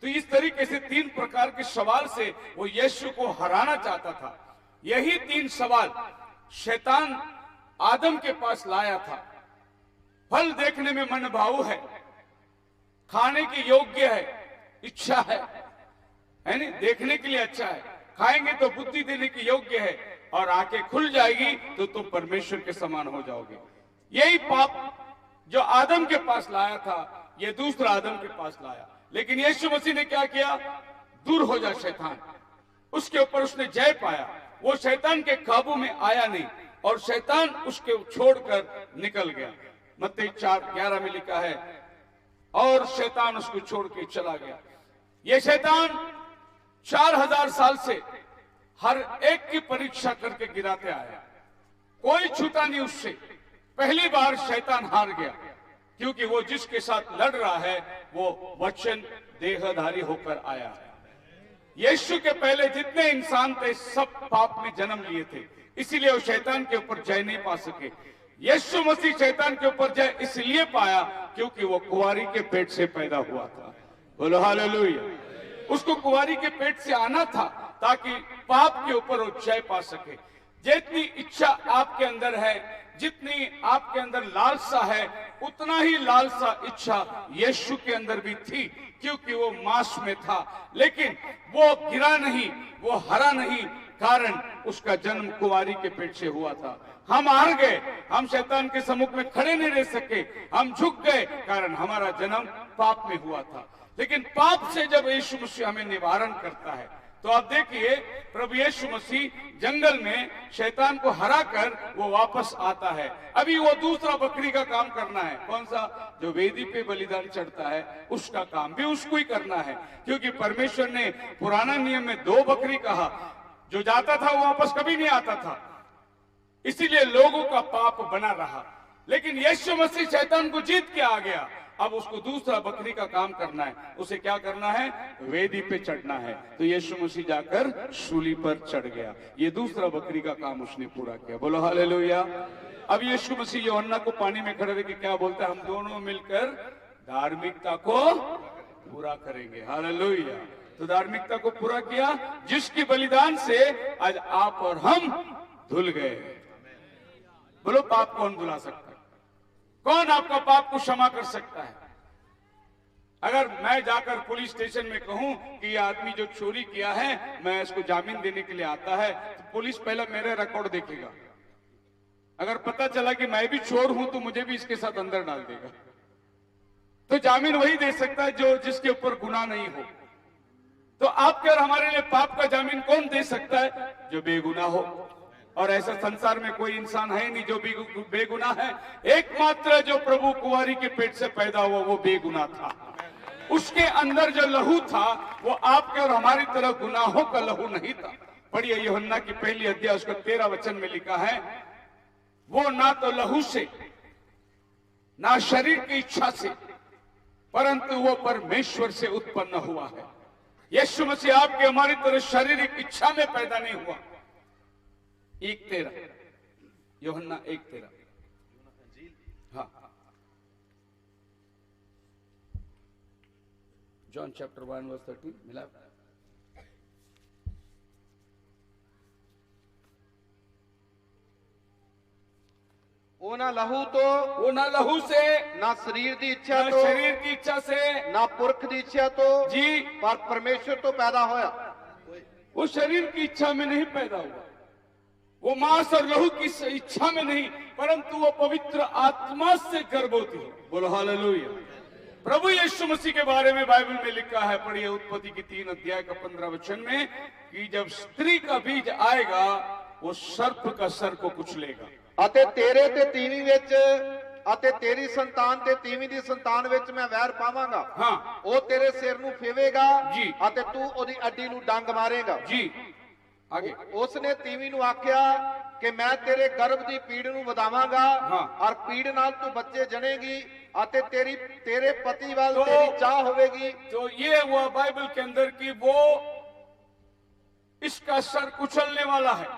तो इस तरीके से 3 प्रकार के सवाल से वो यीशु को हराना चाहता था। यही 3 सवाल शैतान आदम के पास लाया था। फल देखने में मन भाऊ है, खाने के योग्य है, इच्छा है नहीं? देखने के लिए अच्छा है, खाएंगे तो बुद्धि देने के योग्य है, और आंखें खुल जाएगी तो तुम परमेश्वर के समान हो जाओगे। यही पाप जो आदम के पास लाया था, ये दूसरा आदम के पास लाया। लेकिन यीशु मसीह ने क्या किया? दूर हो जा शैतान, उसके ऊपर उसने जय पाया। वो शैतान के काबू में आया नहीं, और शैतान उसके छोड़कर निकल गया। मत्ती 4:11 में लिखा है, और शैतान उसको छोड़ के चला गया। ये शैतान 4000 साल से हर एक की परीक्षा करके गिराते आया, कोई छूटा नहीं उससे। पहली बार शैतान हार गया, क्योंकि वो जिसके साथ लड़ रहा है वो वचन देहधारी होकर आया है। यीशु के पहले जितने इंसान थे सब पाप में जन्म लिए थे, इसीलिए वो शैतान के ऊपर जय नहीं पा सके। यीशु मसीह शैतान के ऊपर जय इसलिए पाया क्योंकि वो कुंवारी के पेट से पैदा हुआ था। बोलो हालेलुया। उसको कुंवारी के पेट से आना था ताकि पाप के ऊपर वो जय पा सके। जितनी इच्छा आपके अंदर है, जितनी आपके अंदर लालसा है, उतना ही लालसा इच्छा यीशु के अंदर भी थी, क्योंकि वो मांस में था। लेकिन वो गिरा नहीं, वो हरा नहीं, कारण उसका जन्म कुंवारी के पेट से हुआ था। हम हार गए, हम शैतान के सम्मुख में खड़े नहीं रह सके, हम झुक गए, कारण हमारा जन्म पाप में हुआ था। लेकिन पाप से जब यीशु मसीह हमें निवारण करता है, तो आप देखिए प्रभु यीशु मसीह जंगल में शैतान को हराकर वो वापस आता है। अभी वो दूसरा बकरी का काम करना है। कौन सा? जो वेदी पे बलिदान चढ़ता है, उसका काम भी उसको ही करना है, क्योंकि परमेश्वर ने पुराना नियम में 2 बकरी कहा, जो जाता था वो वापस कभी नहीं आता था, इसीलिए लोगों का पाप बना रहा। लेकिन यीशु मसीह शैतान को जीत के आ गया। अब उसको दूसरा बकरी का काम करना है। उसे क्या करना है? वेदी पे चढ़ना है। तो यीशु मसीह जाकर सूली पर चढ़ गया। ये दूसरा बकरी का काम उसने पूरा किया। बोलो हालेलुया। अब यीशु मसीह यूहन्ना को पानी में खड़े रहकर क्या बोलता है? हम दोनों मिलकर धार्मिकता को पूरा करेंगे। हालेलुया। तो धार्मिकता को पूरा किया, जिसकी बलिदान से आज आप और हम धुल गए। बोलो, पाप कौन धुला सकता है? कौन आपका पाप को क्षमा कर सकता है? अगर मैं जाकर पुलिस स्टेशन में कहूं कि यह आदमी जो चोरी किया है, मैं इसको जामीन देने के लिए आता है, तो पुलिस पहले मेरे रिकॉर्ड देखेगा। अगर पता चला कि मैं भी चोर हूं तो मुझे भी इसके साथ अंदर डाल देगा। तो जामीन वही दे सकता है जो जिसके ऊपर गुनाह नहीं हो। तो आपके और हमारे लिए पाप का जामीन कौन दे सकता है? जो बेगुनाह हो। और ऐसा संसार में कोई इंसान है नहीं जो बेगुनाह है। एकमात्र जो प्रभु कुंवारी के पेट से पैदा हुआ वो बेगुनाह था। उसके अंदर जो लहू था वो आपके और हमारी तरह गुनाहों का लहू नहीं था। पढ़िए यूहन्ना की पहली अध्याय उसका 13 वचन में लिखा है, वो ना तो लहू से ना शरीर की इच्छा से, परंतु वो परमेश्वर से उत्पन्न हुआ है। यीशु मसीह आपके हमारी तरह शारीरिक इच्छा में पैदा नहीं हुआ। 1:13 यूहन्ना 1:13। हाँ, जॉन चैप्टर 1 वर्स 13 मिला। वो ना लहू तो वो ना लहू से, ना शरीर की इच्छा ना तो, शरीर की इच्छा से, ना पुरख की इच्छा तो जी, पर परमेश्वर तो पैदा होया। वो शरीर की इच्छा में नहीं पैदा हुआ, वो मांस और लहू की इच्छा में नहीं, परंतु वो पवित्र आत्मा से गर्भवती है। बोलो हालेलुया। प्रभु यीशु मसीह के बारे में बाइबल में लिखा है, पढ़िए उत्पत्ति की 3 अध्याय का 15 वचन में, कि जब स्त्री का बीज आएगा वो सर्प का सर को कुचलेगा। ਅਤੇ ਤੇਰੇ ਤੇ ਤੀਵੀਂ ਵਿੱਚ ਅਤੇ ਤੇਰੀ ਸੰਤਾਨ ਤੇ ਤੀਵੀਂ ਦੀ ਸੰਤਾਨ ਵਿੱਚ ਮੈਂ ਵੈਰ ਪਾਵਾਂਗਾ। हाँ ਉਹ ਤੇਰੇ ਸਿਰ ਨੂੰ ਫੇਵੇਗਾ ਜੀ। ਅਤੇ ਤੂੰ ਉਹਦੀ ਅੱਡੀ ਨੂੰ ਡੰਗ ਮਾਰੇਗਾ। जी, आगे। ਉਸਨੇ ਤੀਵੀਂ ਨੂੰ ਆਖਿਆ ਕਿ ਮੈਂ ਤੇਰੇ ਗਰਭ ਦੀ ਪੀੜ ਨੂੰ ਵਧਾਵਾਂਗਾ ਹਾਂ। ਔਰ ਪੀੜ ਨਾਲ ਤੂੰ ਬੱਚੇ ਜਣੇਗੀ ਅਤੇ ਤੇਰੇ ਪਤੀ ਵੱਲ तो- ਤੇਰੀ ਚਾਹ ਹੋਵੇਗੀ। तो ये हुआ बाइबल के अंदर कि वो इसका सर कुचलने वाला है,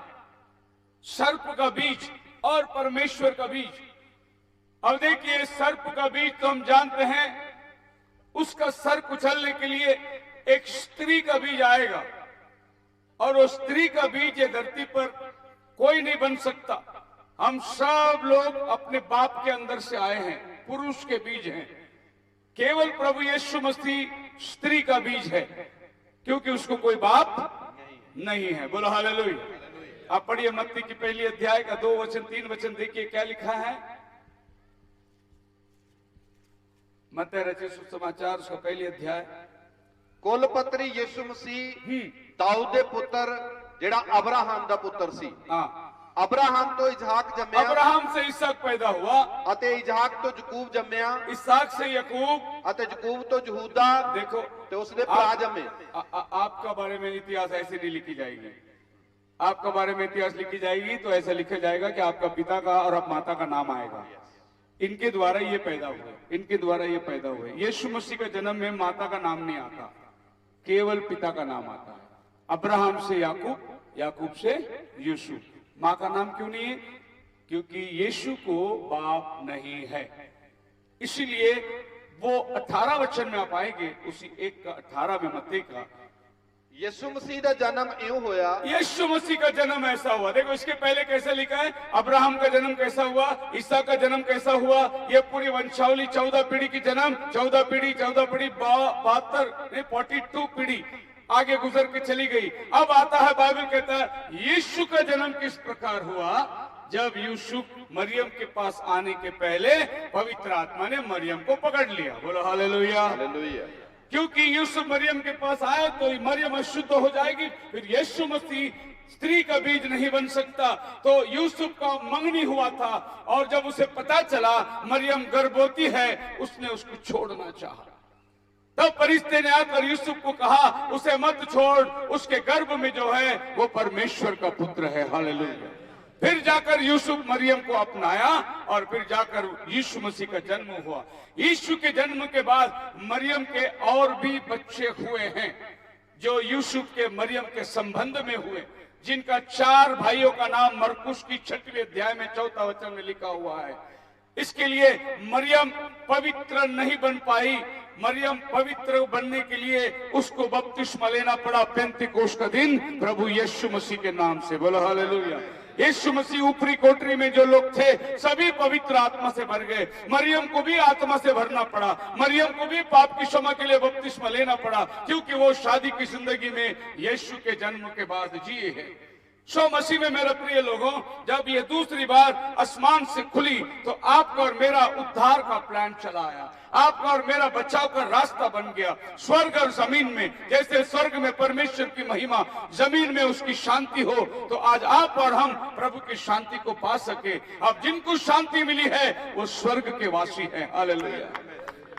सर्प का बीज और परमेश्वर का बीज। अब देखिए, सर्प का बीज तो हम जानते हैं, उसका सर कुचलने के लिए एक स्त्री का बीज आएगा, और वो स्त्री का बीज ये धरती पर कोई नहीं बन सकता। हम सब लोग अपने बाप के अंदर से आए हैं, पुरुष के बीज हैं। केवल प्रभु यीशु मसीह स्त्री का बीज है, क्योंकि उसको कोई बाप नहीं है। बोलो हालेलुया। आप पढ़िए मत्ती की पहली अध्याय का 2 वचन 3 वचन, देखिए क्या लिखा है। मत्ती रचित सुसमाचार उसका पहली अध्याय। ਕੁਲਪਤਰੀ ਯਿਸੂ ਮਸੀਹ ਦਾਊਦ ਦੇ ਪੁੱਤਰ ਜਿਹੜਾ ਅਬਰਾਹਮ ਦਾ ਪੁੱਤਰ ਸੀ। हाँ, ਅਬਰਾਹਮ ਤੋਂ ਇਸਹਾਕ ਜੰਮਿਆ अब्राहम से इसहाक पैदा हुआ, ਅਤੇ ਇਸਹਾਕ ਤੋਂ ਯਕੂਬ ਜੰਮਿਆ इसहाक से याकूब। ਅਤੇ ਯਕੂਬ ਤੋਂ ਯਹੂਦਾ देखो, ਤੇ ਉਸਦੇ ਭਰਾ ਜੰਮੇ। आपका बारे में इतिहास ऐसे नहीं लिखी जाएगी। आपका बारे में इतिहास लिखी जाएगी तो ऐसा लिखा जाएगा कि आपका पिता का और आप माता का नाम आएगा। इनके द्वारा ये पैदा हुए, इनके द्वारा ये पैदा हुए। यीशु मसीह का जन्म में माता का नाम नहीं आता, केवल पिता का नाम आता है। अब्राहम से याकूब, याकूब से यीशु। मां का नाम क्यों नहीं है? क्योंकि यीशु को बाप नहीं है। इसीलिए वो 18 वचन में आप आएंगे, उसी 1 का 18 में मत्ती का, ਯਿਸੂ ਮਸੀਹ ਦਾ ਜਨਮ ਇਉਂ ਹੋਇਆ। यीशु मसीह का जन्म ऐसा हुआ। देखो इसके पहले कैसे लिखा है, अब्राहम का जन्म कैसा हुआ, ईसा का जन्म कैसा हुआ, ये पूरी वंशावली 14 पीढ़ी की जन्म, 14 पीढ़ी 42 पीढ़ी आगे गुजर के चली गई। अब आता है, बाइबल कहता है यीशु का जन्म किस प्रकार हुआ। जब यूसुफ मरियम के पास आने के पहले पवित्र आत्मा ने मरियम को पकड़ लिया। बोलो हालेलुया। ਹਾਲੇਲੂਇਆ। क्योंकि यूसुफ मरियम के पास आए तो मरियम अशुद्ध हो जाएगी, फिर यीशु मसीह स्त्री का बीज नहीं बन सकता। तो यूसुफ का मंगनी हुआ था, और जब उसे पता चला मरियम गर्भवती है, उसने उसको छोड़ना चाहा। तब फरिश्ते ने आकर यूसुफ को कहा, उसे मत छोड़, उसके गर्भ में जो है वो परमेश्वर का पुत्र है। हालेलुया। फिर जाकर यूसुफ मरियम को अपनाया, और फिर जाकर यीशु मसीह का जन्म हुआ। यीशु के जन्म के बाद मरियम के और भी बच्चे हुए हैं, जो यूसुफ के मरियम के संबंध में हुए, जिनका 4 भाइयों का नाम मरकुस की 6वें अध्याय में 4 वचन में लिखा हुआ है। इसके लिए मरियम पवित्र नहीं बन पाई। मरियम पवित्र बनने के लिए उसको बपतिस्मा लेना पड़ा पेंतीकोस्त का दिन, प्रभु यीशु मसीह के नाम से। बोलो हालेलुया। यीशु मसीह ऊपरी कोठरी में जो लोग थे सभी पवित्र आत्मा से भर गए। मरियम को भी आत्मा से भरना पड़ा, मरियम को भी पाप की क्षमा के लिए बपतिस्मा लेना पड़ा, क्योंकि वो शादी की जिंदगी में यीशु के जन्म के बाद जिए हैं। सो मसीह में मेरे प्रिय लोगों, जब ये दूसरी बार आसमान से खुली तो आपका और मेरा उद्धार का प्लान चला आया। आपका और मेरा बचाव का रास्ता बन गया। स्वर्ग और जमीन में, जैसे स्वर्ग में परमेश्वर की महिमा, जमीन में उसकी शांति हो, तो आज आप और हम प्रभु की शांति को पा सके। अब जिनको शांति मिली है वो स्वर्ग के वासी हैं। हालेलुया।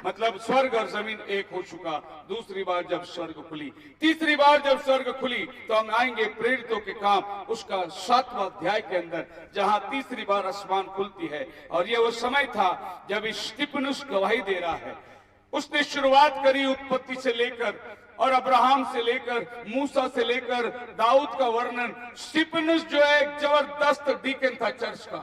मतलब स्वर्ग और जमीन एक हो चुका। दूसरी बार जब स्वर्ग खुली, तीसरी बार जब स्वर्ग खुली, तो हम आएंगे प्रेरितों के काम उसका 7वां अध्याय के अंदर, जहां तीसरी बार आसमान खुलती है। और ये वो समय था जब स्तिफनुस गवाही दे रहा है। उसने शुरुआत करी उत्पत्ति से लेकर, और अब्राहम से लेकर, मूसा से लेकर दाऊद का वर्णन। स्तिफनुस जो है एक जबरदस्त डीकन था चर्च का,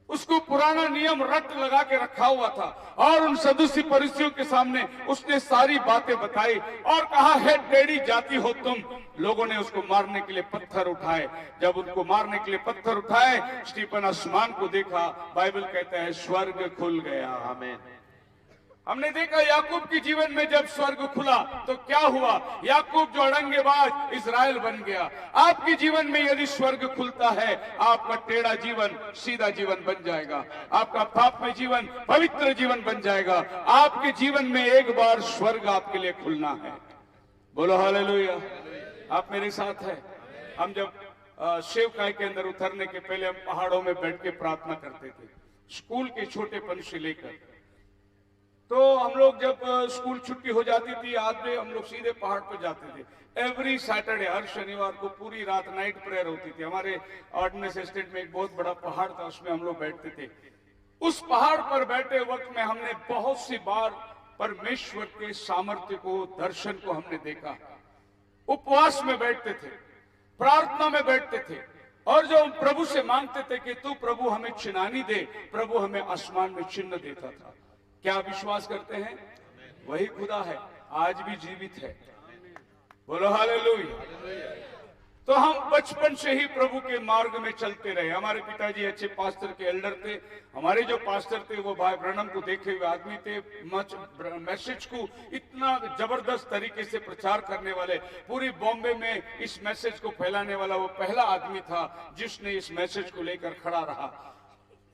उसको पुराना नियम रट लगा के रखा हुआ था, और उन सदुसी फरीसियों के सामने उसने सारी बातें बताई और कहा, है टेढ़ी जाति हो तुम। लोगों ने उसको मारने के लिए पत्थर उठाए। जब उनको मारने के लिए पत्थर उठाए, स्टीफन आसमान को देखा। बाइबल कहता है स्वर्ग खुल गया। आमीन। हमने देखा याकूब के जीवन में जब स्वर्ग खुला तो क्या हुआ। याकूब जो अड़ंगेबाज इजराइल बन गया। आपके जीवन में यदि स्वर्ग खुलता है, आपका टेढ़ा जीवन सीधा जीवन बन जाएगा। आपका पापमय जीवन पवित्र जीवन बन जाएगा। आपके जीवन में एक बार स्वर्ग आपके लिए खुलना है। बोलो हालेलुया। आप मेरे साथ है। हम जब सेवकाई के अंदर उतरने के पहले हम पहाड़ों में बैठ के प्रार्थना करते थे, स्कूल के छोटेपन से लेकर। तो हम लोग जब स्कूल छुट्टी हो जाती थी आज में हम लोग सीधे पहाड़ पर जाते थे। एवरी सैटरडे, हर शनिवार को पूरी रात नाइट प्रेयर होती थी। हमारे ऑर्डिनेंस एस्टेट में एक बहुत बड़ा पहाड़ था, उसमें हम लोग बैठते थे। उस पहाड़ पर बैठे वक्त में हमने बहुत सी बार परमेश्वर के सामर्थ्य को, दर्शन को हमने देखा। उपवास में बैठते थे, प्रार्थना में बैठते थे, और जो हम प्रभु से मांगते थे कि तू प्रभु हमें चिन्हानी दे, प्रभु हमें आसमान में चिन्ह देता था। क्या विश्वास करते हैं? वही खुदा है, आज भी जीवित है। बोलो हालेलुया। तो हम बचपन से ही प्रभु के मार्ग में चलते रहे। हमारे पिताजी अच्छे पास्टर के एल्डर थे। हमारे जो पास्टर थे वो भाई ब्रनम को देखे हुए आदमी थे। मैसेज को इतना जबरदस्त तरीके से प्रचार करने वाले, पूरी बॉम्बे में इस मैसेज को फैलाने वाला वो पहला आदमी था जिसने इस मैसेज को लेकर खड़ा रहा।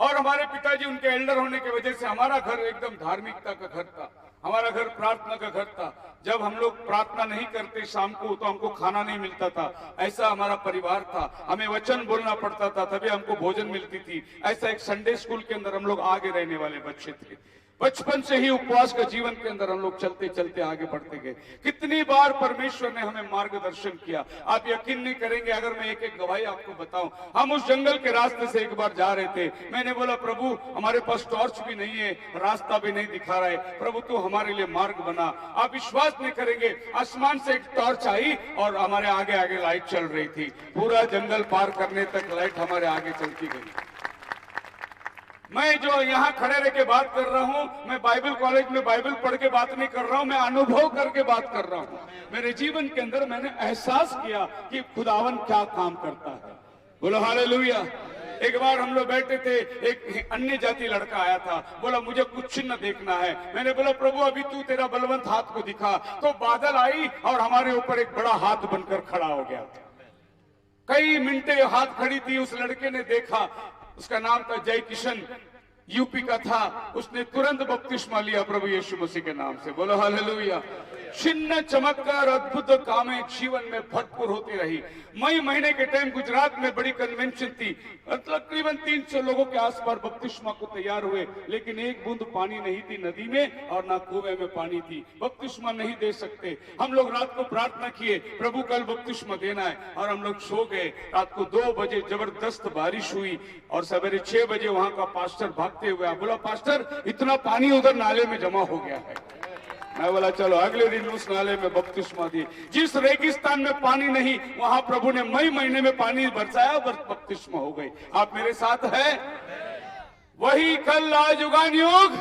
और हमारे पिताजी उनके एल्डर होने की वजह से हमारा घर एकदम धार्मिकता का घर था, हमारा घर प्रार्थना का घर था। जब हम लोग प्रार्थना नहीं करते शाम को तो हमको खाना नहीं मिलता था, ऐसा हमारा परिवार था। हमें वचन बोलना पड़ता था तभी हमको भोजन मिलती थी। ऐसा एक संडे स्कूल के अंदर हम लोग आगे रहने वाले बच्चे थे। बचपन से ही उपवास का जीवन के अंदर हम लोग चलते चलते आगे बढ़ते गए। कितनी बार परमेश्वर ने हमें मार्गदर्शन किया, आप यकीन नहीं करेंगे अगर मैं एक एक गवाही आपको बताऊं। हम उस जंगल के रास्ते से एक बार जा रहे थे। मैंने बोला प्रभु हमारे पास टॉर्च भी नहीं है, रास्ता भी नहीं दिखा रहा है, प्रभु तू हमारे लिए मार्ग बना। आप विश्वास नहीं करेंगे, आसमान से एक टॉर्च आई और हमारे आगे आगे लाइट चल रही थी। पूरा जंगल पार करने तक लाइट हमारे आगे चलती गई। मैं जो यहाँ खड़े रह के बात कर रहा हूँ, मैं बाइबल कॉलेज में बाइबल पढ़ के बात नहीं कर रहा हूँ, मैं अनुभव करके बात कर रहा हूँ। मेरे जीवन के अंदर मैंने एहसास किया कि खुदावन क्या काम करता है। बोलो हालेलुया। एक बार हम लोग बैठे थे, एक अन्य जाति लड़का आया था, बोला मुझे कुछ चिन्ह देखना है। मैंने बोला प्रभु अभी तू तेरा बलवंत हाथ को दिखा। तो बादल आई और हमारे ऊपर एक बड़ा हाथ बनकर खड़ा हो गया। कई मिनटे हाथ खड़ी थी। उस लड़के ने देखा, उसका नाम था जय किशन, यूपी का था। उसने तुरंत बपतिस्मा लिया प्रभु यीशु मसीह के नाम से। बोलो हालेलुया। चिन्ह चमत्कार अद्भुत कामें जीवन में भरपूर होती रही। मई महीने के टाइम गुजरात में बड़ी कन्वेंशन थी, तकरीबन 300 लोगों के आसपास बपतिस्मा को तैयार हुए, लेकिन एक बूंद पानी नहीं थी नदी में और ना कुएं में पानी थी। बपतिस्मा नहीं दे सकते। हम लोग रात को प्रार्थना किए, प्रभु कल बपतिस्मा देना है, और हम लोग सो गए। रात को 2 बजे जबरदस्त बारिश हुई और सवेरे 6 बजे वहां का पास्टर भागते हुए बोला पास्टर इतना पानी उधर नाले में जमा हो गया है। मैं बोला चलो। अगले दिन उस नाले में बपतिस्मा दी। जिस रेगिस्तान में पानी नहीं, वहां प्रभु ने मई महीने में पानी बरसाया और बपतिस्मा हो गई। आप मेरे साथ हैं? वही कल आज युगान युग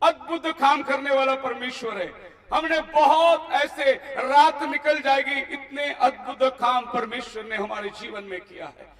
अद्भुत काम करने वाला परमेश्वर है। हमने बहुत ऐसे रात निकल जाएगी, इतने अद्भुत काम परमेश्वर ने हमारे जीवन में किया है।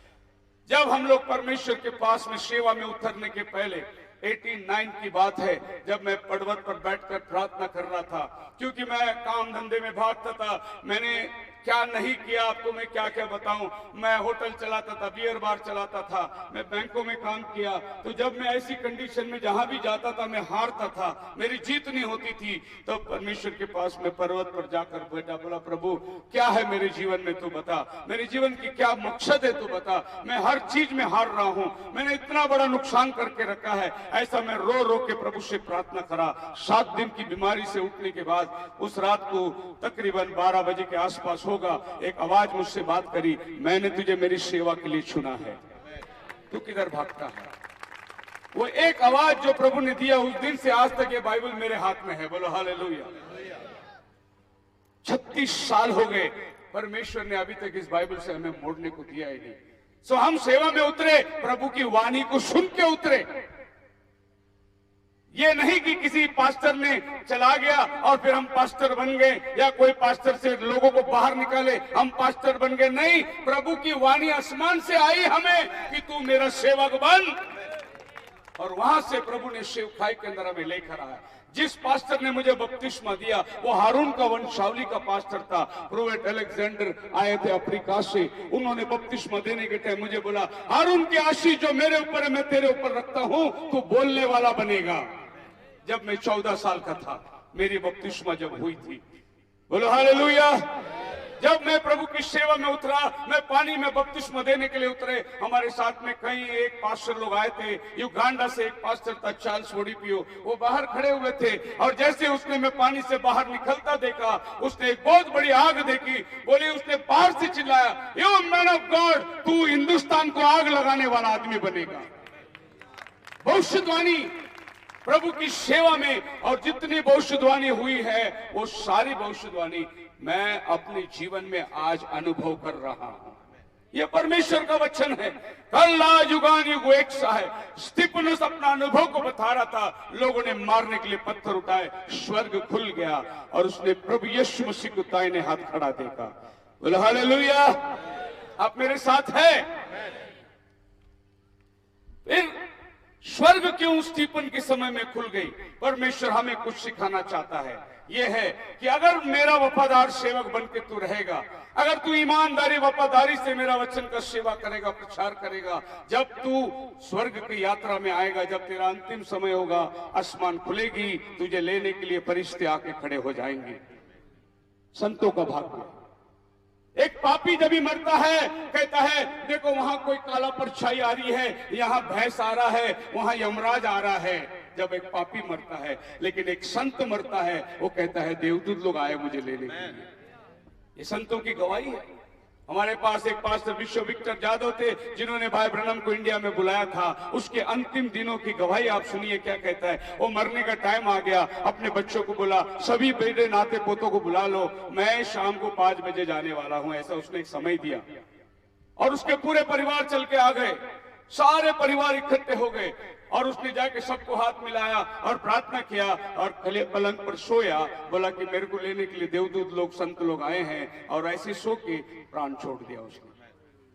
जब हम लोग परमेश्वर के पास में सेवा में उतरने के पहले 89 की बात है, जब मैं पर्वत पर बैठकर प्रार्थना कर रहा था, क्योंकि मैं काम धंधे में भागता था। मैंने क्या नहीं किया आपको मैं क्या क्या बताऊं। मैं होटल चलाता था, बियर बार चलाता था, मैं बैंकों में काम किया। तो जब मैं ऐसी कंडीशन में जहां भी जाता था मैं हारता था, मेरी जीत नहीं होती थी। तो परमेश्वर के पास मैं पर्वत पर जाकर बैठा, बोला प्रभु क्या है मेरे जीवन में तू बता, मेरे जीवन की क्या मकसद है तू बता। मैं हर चीज में हार रहा हूं, मैंने इतना बड़ा नुकसान करके रखा है। ऐसा मैं रो रो के प्रभु से प्रार्थना करा। 7 दिन की बीमारी से उठने के बाद उस रात को तकरीबन 12 बजे के आसपास होगा, एक आवाज मुझसे बात करी, मैंने तुझे मेरी सेवा के लिए चुना है, तू किधर भागता है। वो एक आवाज जो प्रभु ने दिया, उस दिन से आज तक ये बाइबल मेरे हाथ में है। बोलो हालेलुया। 36 साल हो गए, परमेश्वर ने अभी तक इस बाइबल से हमें मोड़ने को दिया ही नहीं। सो हम सेवा में उतरे, प्रभु की वाणी को सुन के उतरे। ये नहीं कि किसी पास्टर ने चला गया और फिर हम पास्टर बन गए, या कोई पास्टर से लोगों को बाहर निकाले हम पास्टर बन गए। नहीं, प्रभु की वाणी आसमान से आई हमें कि तू मेरा सेवक बन, और वहां से प्रभु ने सेवकाई के अंदर हमें लेकर आया। जिस पास्टर ने मुझे बपतिस्मा दिया वो हारून का वंशावली का पास्टर था। प्रोफेट अलेक्जेंडर आए थे अफ्रीका से, उन्होंने बपतिस्मा देने के टाइम मुझे बोला, हारून की आशीष जो मेरे ऊपर है मैं तेरे ऊपर रखता हूं, तू बोलने वाला बनेगा। जब मैं 14 साल का था, मेरी बपतिस्मा जब हुई थी। बोलो हालेलुया। जब मैं प्रभु की सेवा में उतरा, मैं पानी में बपतिस्मा देने के लिए उतरे, हमारे साथ में कई एक पास्टर लोग आए थे। युगांडा से एक पास्टर था, चार्ल्स वोडिपियो, वो बाहर खड़े हुए थे। और जैसे उसने मैं पानी से बाहर निकलता देखा, उसने एक बहुत बड़ी आग देखी। बोले, उसने बाहर से चिल्लाया, यू मैन ऑफ गॉड, तू हिंदुस्तान को आग लगाने वाला आदमी बनेगा। भविष्यवाणी प्रभु की सेवा में, और जितनी भविष्यवाणी हुई है वो सारी भविष्यवाणी मैं अपने जीवन में आज अनुभव कर रहा हूं। यह परमेश्वर का वचन है। कल आज युगान युग एक सा है। स्तिफनुस अपना अनुभव को बता रहा था, लोगों ने मारने के लिए पत्थर उठाए, स्वर्ग खुल गया और उसने प्रभु यीशु मसीह को दाहिने हाथ खड़ा देखा। बोले हालेलुया। आप मेरे साथ है? फिर स्वर्ग क्यों स्टीफन के समय में खुल गई? परमेश्वर हमें कुछ सिखाना चाहता है। यह है कि अगर मेरा वफादार सेवक बनके तू रहेगा, अगर तू ईमानदारी वफादारी से मेरा वचन का सेवा करेगा, प्रचार करेगा, जब तू स्वर्ग की यात्रा में आएगा, जब तेरा अंतिम समय होगा, आसमान खुलेगी, तुझे लेने के लिए फरिश्ते आके खड़े हो जाएंगे। संतों का भाग्य। एक पापी जब भी मरता है, कहता है देखो वहां कोई काला परछाई आ रही है, यहाँ भैंस आ रहा है, वहां यमराज आ रहा है, जब एक पापी मरता है। लेकिन एक संत मरता है, वो कहता है देवदूत लोग आए मुझे लेने के लिए। ये संतों की गवाही है। हमारे पास एक पास्टर विश्व विक्टर जादव थे, जिन्होंने भाई ब्रनम को इंडिया में बुलाया था। उसके अंतिम दिनों की गवाही आप सुनिए क्या कहता है। वो मरने का टाइम आ गया, अपने बच्चों को बोला, सभी बेटे नाते पोतों को बुला लो, मैं शाम को 5 बजे जाने वाला हूं। ऐसा उसने एक समय दिया और उसके पूरे परिवार चल के आ गए। सारे परिवार इकट्ठे हो गए और उसने जाके सबको हाथ मिलाया और प्रार्थना किया और पलंग पर सोया। बोला कि मेरे को लेने के लिए देवदूत लोग, संत लोग आए हैं, और ऐसे सो के प्राण छोड़ दिया उसने।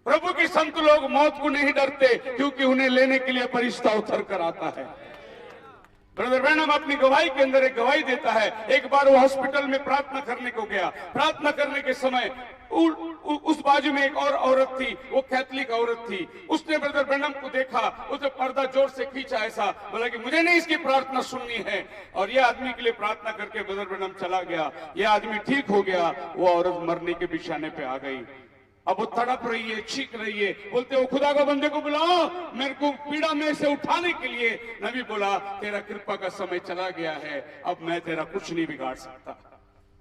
प्रभु के संत लोग मौत को नहीं डरते, क्योंकि उन्हें लेने के लिए फरिश्ता उतर कर आता है। ब्रदर ब्रैनम अपनी गवाही के अंदर एक गवाही देता है। एक बार वो हॉस्पिटल में प्रार्थना करने को गया। प्रार्थना करने के समय उस बाजू में एक और औरत थी, वो कैथलिक औरत थी। उसने ब्रदर ब्रैनम को देखा, उसने पर्दा जोर से खींचा, ऐसा बोला कि मुझे नहीं इसकी प्रार्थना सुननी है। और यह आदमी के लिए प्रार्थना करके ब्रदर ब्रैनम चला गया। यह आदमी ठीक हो गया, वो औरत मरने के बिछाने पे आ गई। अब वो तड़प रही है, चीख रही है, बोलते हो खुदा का बंदे को बुलाओ मेरे को पीड़ा में से उठाने के लिए। नबी बोला, तेरा कृपा का समय चला गया है, अब मैं तेरा कुछ नहीं बिगाड़ सकता,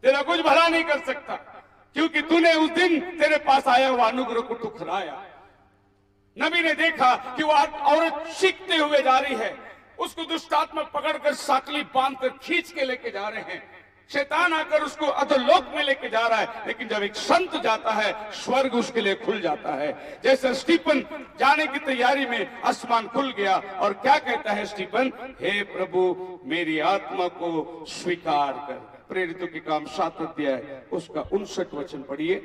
तेरा कुछ भला नहीं कर सकता, क्योंकि तूने उस दिन तेरे पास आया हुआ अनुग्रह को ठुकराया। नबी ने देखा कि वो औरत चीखते हुए जा रही है, उसको दुष्ट आत्मा पकड़कर साकली बांधकर खींच के लेके जा रहे हैं। शैतान आकर उसको अधोलोक में लेके जा रहा है। लेकिन जब एक संत जाता है, स्वर्ग उसके लिए खुल जाता है। जैसे स्टीफन जाने की तैयारी में आसमान खुल गया और क्या कहता है स्टीफन, हे प्रभु मेरी आत्मा को स्वीकार कर। प्रेरितों के काम 7 अध्याय उसका 59 वचन पढ़िए।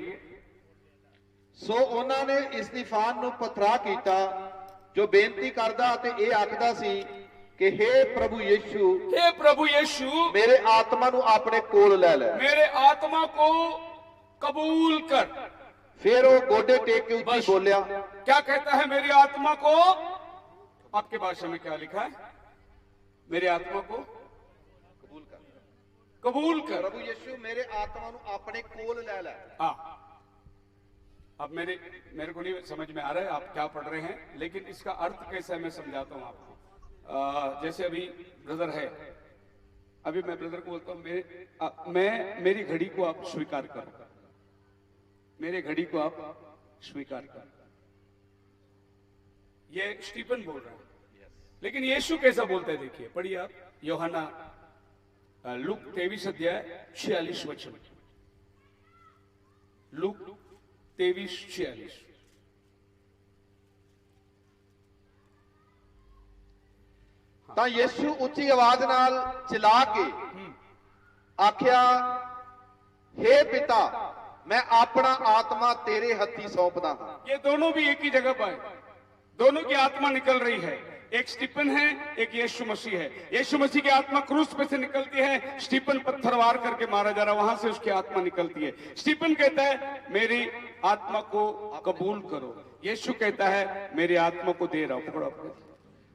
ਸੋ ਉਹਨਾਂ ਨੇ ਇਸਤੀਫਾਨ ਨੂੰ ਪਤਰਾ ਕੀਤਾ, ਜੋ ਬੇਨਤੀ ਕਰਦਾ ਅਤੇ ਇਹ ਆਖਦਾ ਸੀ कि हे प्रभु यीशु मेरे आत्मा नु अपने कोल ले ले, मेरे आत्मा को कबूल कर। फिर वो गोडे टेक के ऊपर बोलिया, क्या कहता है, मेरी आत्मा को, आपके भाषा में क्या लिखा है, मेरे आत्मा को कबूल कर। प्रभु यीशु मेरे आत्मा नु अपने कोल ले ले। हाँ, अब मेरे को नहीं समझ में आ रहा है आप क्या पढ़ रहे हैं, लेकिन इसका अर्थ कैसा है मैं समझाता हूं आपको। जैसे अभी ब्रदर है, अभी मैं ब्रदर को बोलता हूं मेरी घड़ी को आप स्वीकार करो, मेरे घड़ी को आप स्वीकार करो। ये स्टीफन बोल रहा है, लेकिन यीशु कैसा बोलता है देखिए, पढ़िए आप यूहन्ना लूक 23 अध्याय 46 वचन। लूक 23:46। ਤਾਂ ਯीशु ਉੱਚੀ ਆਵਾਜ਼ ਨਾਲ ਚਿਲਾ ਕੇ ਆਖਿਆ, हे पिता मैं अपना आत्मा तेरे हत्थी सौंपदा हूं। ये दोनों भी एक ही जगह पर है, दोनों की आत्मा निकल रही है। एक स्टीफन है, एक यीशु मसीह है। यीशु मसीह की आत्मा क्रूस पे से निकलती है, स्टीफन पत्थर वार करके मारा जा रहा, वहां से उसकी आत्मा निकलती है। स्टीफन कहता है मेरी आत्मा को कबूल करो, यीशु कहता है मेरी आत्मा को दे रहा हूं।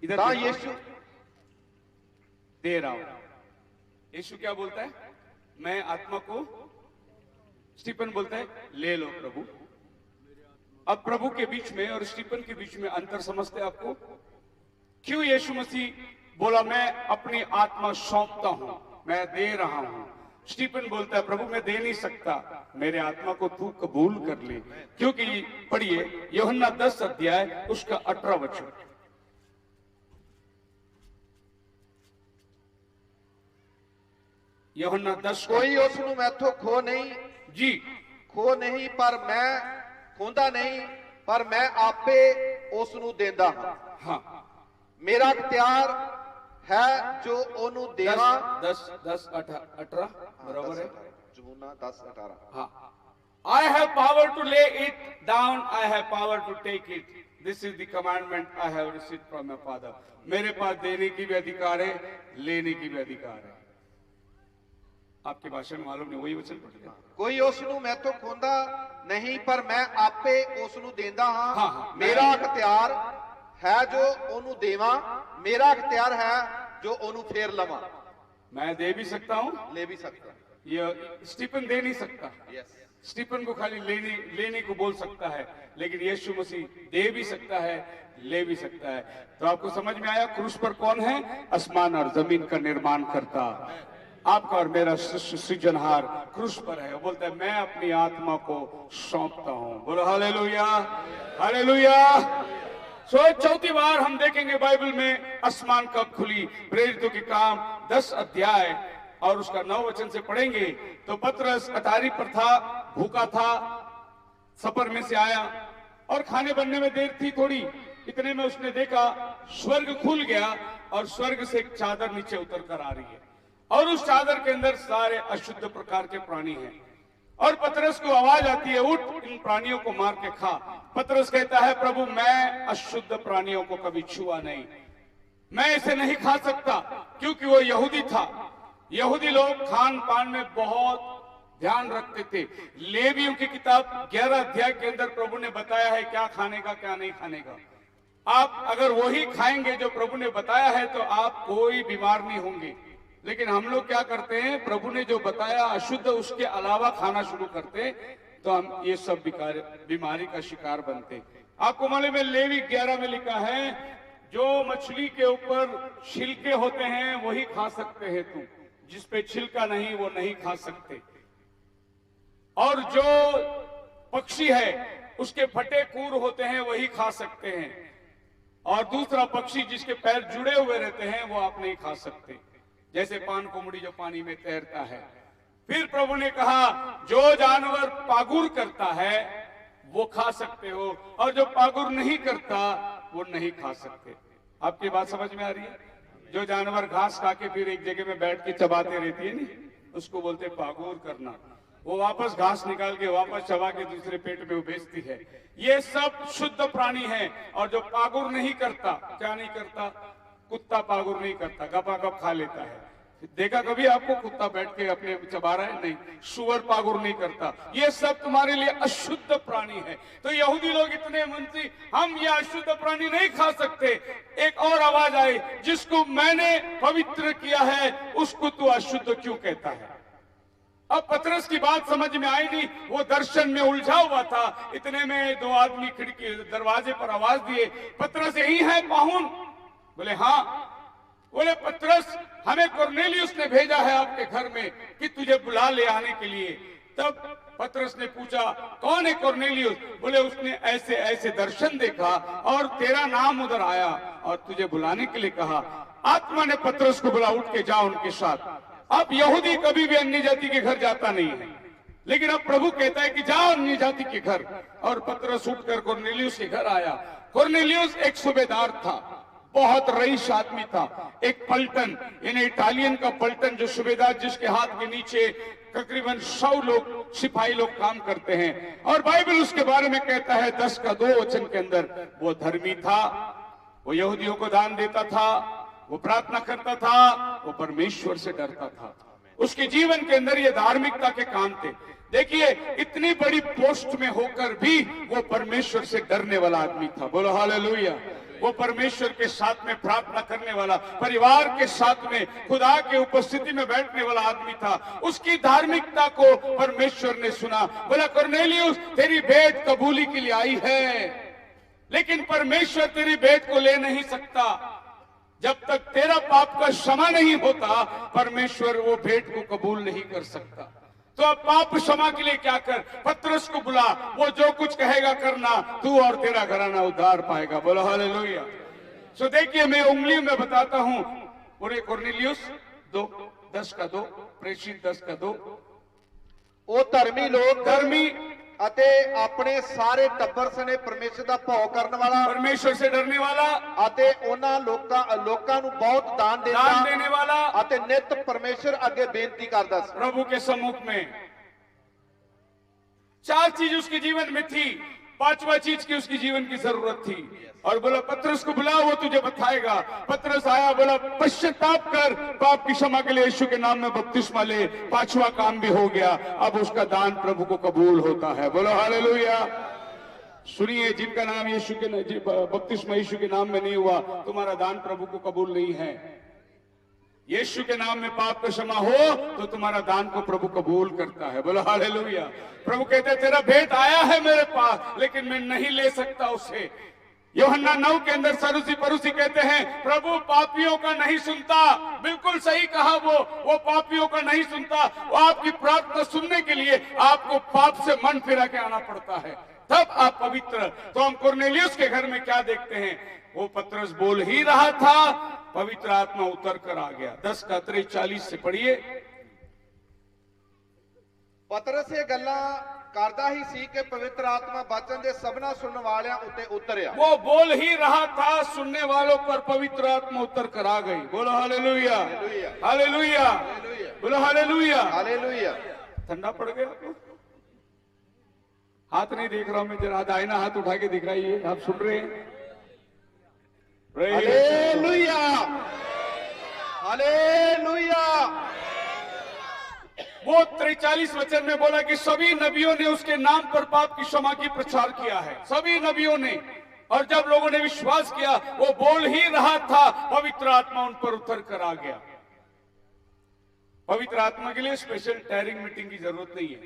इधर यीशु दे रहा हूं। यीशु क्या बोलता है, मैं आत्मा को स्टीफन बोलता है ले लो प्रभु। अब प्रभु के बीच में और स्टीफन के बीच में अंतर समझते आपको? क्यों यीशु मसीह बोला मैं अपनी आत्मा सौंपता हूं, मैं दे रहा हूं? स्टीफन बोलता है प्रभु मैं दे नहीं सकता, मेरे आत्मा को तू कबूल कर ले। क्योंकि पढ़िए यूहन्ना 10 अध्याय उसका 18 वचन। यूहन्ना 10 कोई उसनु मैथों खो नहीं जी खो नहीं पर मैं खोंदा नहीं, पर मैं आपे उसनु देंदा हां। हाँ मेरा इख्तियार है जो ओनू देवा। 10 18 बराबर है यूहन्ना 10:18। हाँ, I have power to lay it down, I have power to take it. This is the commandment I have received from my Father. मेरे पास देने की भी अधिकार है, लेने की भी अधिकार है। आपके भाषा में मालूम नहीं, वही वचन पढ़ गया। कोई उसनु मैथों खोंदा नहीं, पर मैं आपे उसनु देंदा हां। हाँ, मेरा इख्तियार है जो ओनू देवा, मेरा इख्तियार है जो ओनू फेर लवा। मैं दे भी सकता हूँ, ले भी सकता। ये स्टीफन दे नहीं सकता। यस। स्टीफन को खाली लेने को बोल सकता है, लेकिन यीशु मसीह दे भी सकता है, ले भी सकता है। तो आपको समझ में आया क्रूस पर कौन है? आसमान और जमीन का निर्माण करता, आपका और मेरा सृजनहार क्रूस पर है। वो बोलता है मैं अपनी आत्मा को सौंपता हूं। बोलो हालेलुया, हालेलुया। सो चौथी बार हम देखेंगे बाइबल में आसमान कब खुली। प्रेरितों के काम 10 अध्याय और उसका 9 वचन से पढ़ेंगे तो पतरस अटारी पर था, भूखा था, सफर में से आया और खाने बनने में देर थी थोड़ी। इतने में उसने देखा स्वर्ग खुल गया और स्वर्ग से एक चादर नीचे उतर कर आ रही है और उस चादर के अंदर सारे अशुद्ध प्रकार के प्राणी हैं। और पतरस को आवाज आती है उठ, इन प्राणियों को मार के खा। पतरस कहता है प्रभु मैं अशुद्ध प्राणियों को कभी छुआ नहीं, मैं इसे नहीं खा सकता, क्योंकि वो यहूदी था। यहूदी लोग खान पान में बहुत ध्यान रखते थे। लेवियों की किताब 11 अध्याय के अंदर प्रभु ने बताया है क्या खाने का क्या नहीं खाने का। आप अगर वही खाएंगे जो प्रभु ने बताया है तो आप कोई बीमार नहीं होंगे। लेकिन हम लोग क्या करते हैं, प्रभु ने जो बताया अशुद्ध उसके अलावा खाना शुरू करते तो हम ये सब बीमारी का शिकार बनते। आपको मालूम है लेवी 11 में लिखा है जो मछली के ऊपर छिलके होते हैं वही खा सकते हैं तुम, जिस पे छिलका नहीं वो नहीं खा सकते। और जो पक्षी है उसके फटे कूर होते हैं वही खा सकते हैं, और दूसरा पक्षी जिसके पैर जुड़े हुए रहते हैं वो आप नहीं खा सकते, जैसे पान कोमड़ी जो पानी में तैरता है। फिर प्रभु ने कहा जो जानवर पागुर करता है वो खा सकते हो, और जो पागुर नहीं करता वो नहीं खा सकते। आपकी बात समझ में आ रही है? जो जानवर घास खा के फिर एक जगह में बैठ के चबाते रहती है नहीं, उसको बोलते पागुर करना। वो वापस घास निकाल के वापस चबा के दूसरे पेट में भेजती है। ये सब शुद्ध प्राणी है। और जो पागुर नहीं करता, क्या नहीं करता? कुत्ता पागुर नहीं करता, गपागप खा लेता है। देखा कभी आपको कुत्ता बैठ के अपने चबा रहा है? नहीं। सुअर पागुर नहीं करता। ये सब तुम्हारे लिए अशुद्ध प्राणी है। तो यहूदी लोग इतने मंत्री, हम ये अशुद्ध प्राणी नहीं खा सकते। एक और आवाज आई, जिसको मैंने पवित्र किया है उसको तू अशुद्ध क्यों कहता है? अब पतरस की बात समझ में आई नहीं, वो दर्शन में उलझा हुआ था। इतने में 2 आदमी खिड़की दरवाजे पर आवाज दिए, पतरस यही है पाहुन? बोले हाँ। बोले पतरस हमें कुरनेलियुस ने भेजा है आपके घर में कि तुझे बुला ले आने के लिए। तब पतरस ने पूछा कौन है कुरनेलियुस? बोले उसने ऐसे ऐसे दर्शन देखा और तेरा नाम उधर आया और तुझे बुलाने के लिए कहा। आत्मा ने पतरस को बुला, उठ के जाओ उनके साथ। अब यहूदी कभी भी अन्य जाति के घर जाता नहीं है, लेकिन अब प्रभु कहता है कि जाओ अन्य जाति के घर। और पतरस उठकर कुरनेलियुस के घर आया। कुरनेलियुस एक सूबेदार था, बहुत रईस आदमी था। एक पलटन यानी इटालियन का पलटन, जो सूबेदार जिसके हाथ के नीचे तकरीबन 100 लोग सिपाही लोग काम करते हैं। और बाइबल उसके बारे में कहता है 10 का 2 वचन के अंदर, वो धर्मी था, वो यहूदियों को दान देता था, वो प्रार्थना करता था, वो परमेश्वर से डरता था। उसके जीवन के अंदर ये धार्मिकता के काम थे। देखिए इतनी बड़ी पोस्ट में होकर भी वो परमेश्वर से डरने वाला आदमी था। बोलो हालेलुया। वो परमेश्वर के साथ में प्रार्थना करने वाला, परिवार के साथ में खुदा के उपस्थिति में बैठने वाला आदमी था। उसकी धार्मिकता को परमेश्वर ने सुना, बोला कुरनेलियुस तेरी भेंट कबूली के लिए आई है, लेकिन परमेश्वर तेरी भेंट को ले नहीं सकता। जब तक तेरा पाप का क्षमा नहीं होता, परमेश्वर वो भेंट को कबूल नहीं कर सकता। तो अब पाप क्षमा के लिए क्या कर, पतरस को बुला, वो जो कुछ कहेगा करना, तू और तेरा घराना उद्धार पाएगा। बोलो हालेलुया। सो देखिए, मैं उंगली में बताता हूं, पूरे कुरनेलियुस 2:10 प्रेषित 10:2। ਉਹ ਧਰਮੀ ਲੋਕ धर्मी ਅਤੇ ਆਪਣੇ ਸਾਰੇ ਟੱਬਰ ਸਣੇ ਪਰਮੇਸ਼ਰ ਦਾ ਭਉ ਕਰਨ ਵਾਲਾ परमेश्वर से डरने वाला, ਅਤੇ ਉਹਨਾਂ ਲੋਕਾਂ ਨੂੰ ਬਹੁਤ ਦਾਨ दान ਦਿੰਦਾ देने वाला, ਅਤੇ ਨਿਤ ਪਰਮੇਸ਼ਰ ਅੱਗੇ ਬੇਨਤੀ ਕਰਦਾ ਸੀ। प्रभु के सम्मुख में 4 चीज उसके जीवन में थी, 5वां चीज की उसकी जीवन की जरूरत थी। और बोला पतरस को बुलाओ, वो तुझे बताएगा। पतरस आया, बोला पश्चाताप कर, पाप की क्षमा के लिए यीशु के नाम में बपतिस्मा ले। 5वां काम भी हो गया, अब उसका दान प्रभु को कबूल होता है। बोलो हालेलुया। सुनिए, जिनका नाम यीशु के बपतिस्मा यीशु के नाम में नहीं हुआ, तुम्हारा दान प्रभु को कबूल नहीं है। यीशु के नाम में पाप का क्षमा हो तो तुम्हारा दान को प्रभु कबूल करता है। बोलो हालेलुया। प्रभु कहते हैं तेरा भेंट आया है मेरे पास, लेकिन मैं नहीं ले सकता उसे। यूहन्ना 9 के अंदर सरूसी परूसी कहते हैं प्रभु पापियों का नहीं सुनता। बिल्कुल सही कहा, वो पापियों का नहीं सुनता। वो आपकी प्रार्थना सुनने के लिए आपको पाप से मन फिरा के आना पड़ता है, तब आप पवित्र। तो हम कुरनेलियुस के घर में क्या देखते हैं, वो पतरस बोल ही रहा था, पवित्र आत्मा उतर कर आ गया। 10:40 से पढ़िए। ਪਤਰਸ ਇਹ ਗੱਲਾਂ ਕਰਦਾ ਹੀ ਸੀ ਕਿ ਪਵਿੱਤਰ ਆਤਮਾ ਬਚਨ ਦੇ ਸਭਨਾ ਸੁਣਨ ਵਾਲਿਆਂ ਉੱਤੇ ਉਤਰਿਆ। वो बोल ही रहा था, सुनने वालों पर पवित्र आत्मा उतर कर आ गई। बोलो हालेलुया, हालेलुया, बोलो हालेलुया, हालेलुया। ठंडा पड़ गया आपको? हाथ नहीं देख रहा हूं मैं, जरा दाहिना हाथ उठा के दिखाइए, आप सुन रहे हैं? Hallelujah, hallelujah. वो 43 वचन में बोला कि सभी नबियों ने उसके नाम पर पाप की क्षमा की प्रचार किया है, सभी नबियों ने। और जब लोगों ने विश्वास किया, वो बोल ही रहा था, पवित्र आत्मा उन पर उतर कर आ गया। पवित्र आत्मा के लिए स्पेशल टैरिंग मीटिंग की जरूरत नहीं है।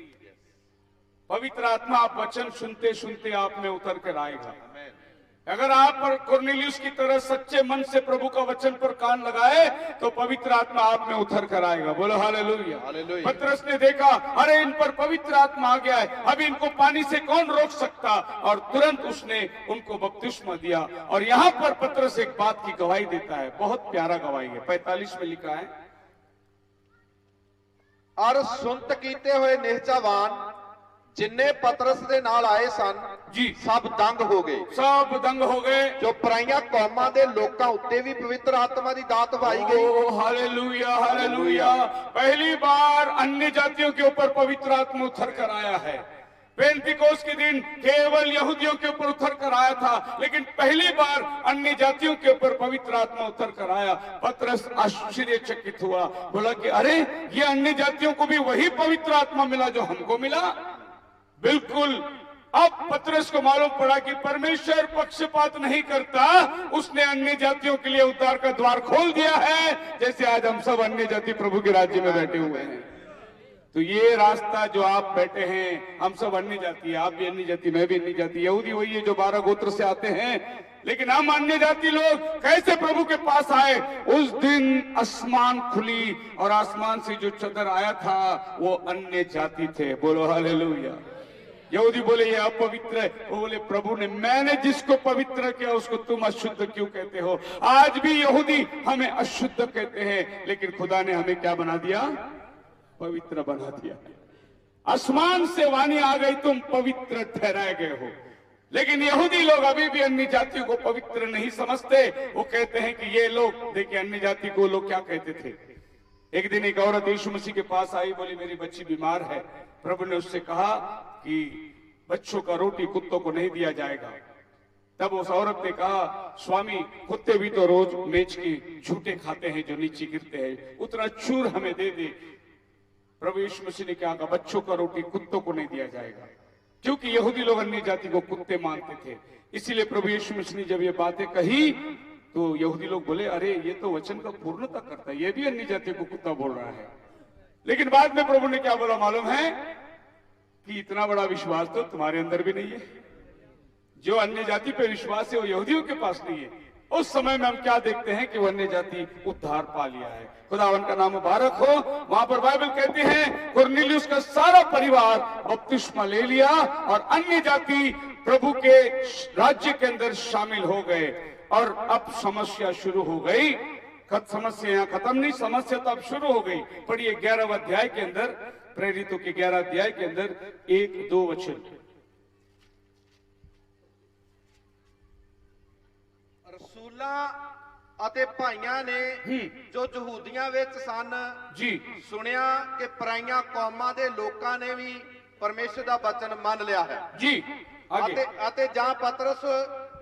पवित्र आत्मा आप वचन सुनते सुनते आप में उतर कर आएगा। अगर आप कुरनेलियुस की तरह सच्चे मन से प्रभु का वचन पर कान लगाए, तो पवित्र आत्मा आप में उतर कर आएगा। बोलो हालेलुया। पतरस ने देखा, अरे इन पर पवित्र आत्मा आ गया है, अभी इनको पानी से कौन रोक सकता, और तुरंत उसने उनको बपतिस्मा दिया। और यहाँ पर पतरस एक बात की गवाही देता है, बहुत प्यारा गवाही है। 45 में लिखा है, और सुनत कीते हुए निहचावान जिन्ने पतरस दे नाल आए सन जी, सब दंग हो गए। सब दंग हो गए। जो पराइयां कौमां दे लोकां उत्ते भी पवित्र आत्मा दी दात पाई गई। Hallelujah, hallelujah. पहली बार अन्य जातियों के ऊपर पवित्र आत्मा उतर कर आया है। पेंतिकोस के दिन केवल यहूदियों के ऊपर उतर कर आया था, लेकिन पहली बार अन्य जातियों के ऊपर पवित्र आत्मा उतर कर आया। पतरस आश्चर्यचकित हुआ, बोला कि अरे ये अन्य जातियों को भी वही पवित्र आत्मा मिला जो हमको मिला। बिल्कुल। अब पतरस को मालूम पड़ा कि परमेश्वर पक्षपात नहीं करता, उसने अन्य जातियों के लिए उद्धार का द्वार खोल दिया है, जैसे आज हम सब अन्य जाति प्रभु के राज्य में बैठे हुए हैं। तो ये रास्ता जो आप बैठे हैं, हम सब अन्य जाति है, आप भी अन्य जाति, मैं भी अन्य जाति। यहूदी वही है जो 12 गोत्र से आते हैं, लेकिन हम अन्य जाति लोग कैसे प्रभु के पास आए? उस दिन आसमान खुली और आसमान से जो चदर आया था वो अन्य जाति थे। बोलो हालेलुया। यहूदी बोले ये अपवित्र है, वो बोले प्रभु ने, मैंने जिसको पवित्र किया उसको तुम अशुद्ध क्यों कहते हो? आज भी यहूदी हमें अशुद्ध कहते हैं, लेकिन खुदा ने हमें क्या बना दिया? पवित्र बना दिया। आसमान से वाणी आ गई, तुम पवित्र ठहराए गए हो। लेकिन यहूदी लोग अभी भी अन्य जातियों को पवित्र नहीं समझते। वो कहते हैं कि ये लोग, देखिए अन्य जाति को लोग क्या कहते थे। एक दिन एक औरत यीशु मसीह के पास आई, बोली मेरी बच्ची बीमार है। प्रभु ने उससे कहा कि बच्चों का रोटी कुत्तों को नहीं दिया जाएगा। तब उस औरत ने कहा, स्वामी कुत्ते भी तो रोज मेज के झूठे खाते हैं जो नीचे गिरते हैं, उतना चूर हमें दे दे। प्रभु यीशु मसीह ने क्या कहा? बच्चों का रोटी कुत्तों को नहीं दिया जाएगा। क्योंकि यहूदी लोग अन्य जाति को कुत्ते मानते थे। इसीलिए प्रभु यीशु मसीह ने जब ये बातें कही तो यहूदी लोग बोले, अरे ये तो वचन का पूर्णता करता है, ये भी अन्य जाति को कुत्ता बोल रहा है। लेकिन बाद में प्रभु ने क्या बोला मालूम है? कि इतना बड़ा विश्वास तो तुम्हारे अंदर भी नहीं है। जो अन्य जाति पे विश्वास है वो यहूदियों के पास नहीं है। उस समय में हम क्या देखते हैं कि वो अन्य जाति उद्धार पा लिया है। खुदावन का नाम मुबारक हो। वहां पर बाइबल कहते हैं कुरनेलियुस का सारा परिवार बपतिस्मा ले लिया और अन्य जाति प्रभु के राज्य के अंदर शामिल हो गए। और अब समस्या शुरू हो गई। समस्या यहाँ खत्म नहीं, समस्या तो अब शुरू हो गई। पढ़िए 11वें अध्याय के अंदर, प्रेरितों के 11 अध्याय के अंदर 1-2 वचन। रसूलां ਅਤੇ ਭਾਈਆਂ ਨੇ ਜੋ ਯਹੂਦੀਆਂ ਵਿੱਚ ਸਨ ਜੀ ਸੁਣਿਆ ਕਿ ਪਰਾਈਆਂ ਕੌਮਾਂ ਦੇ ਲੋਕਾਂ ਨੇ ਵੀ ਪਰਮੇਸ਼ਰ ਦਾ ਬਚਨ ਮੰਨ ਲਿਆ ਹੈ ਜੀ। ਅਤੇ ਜਾਂ ਪਤਰਸ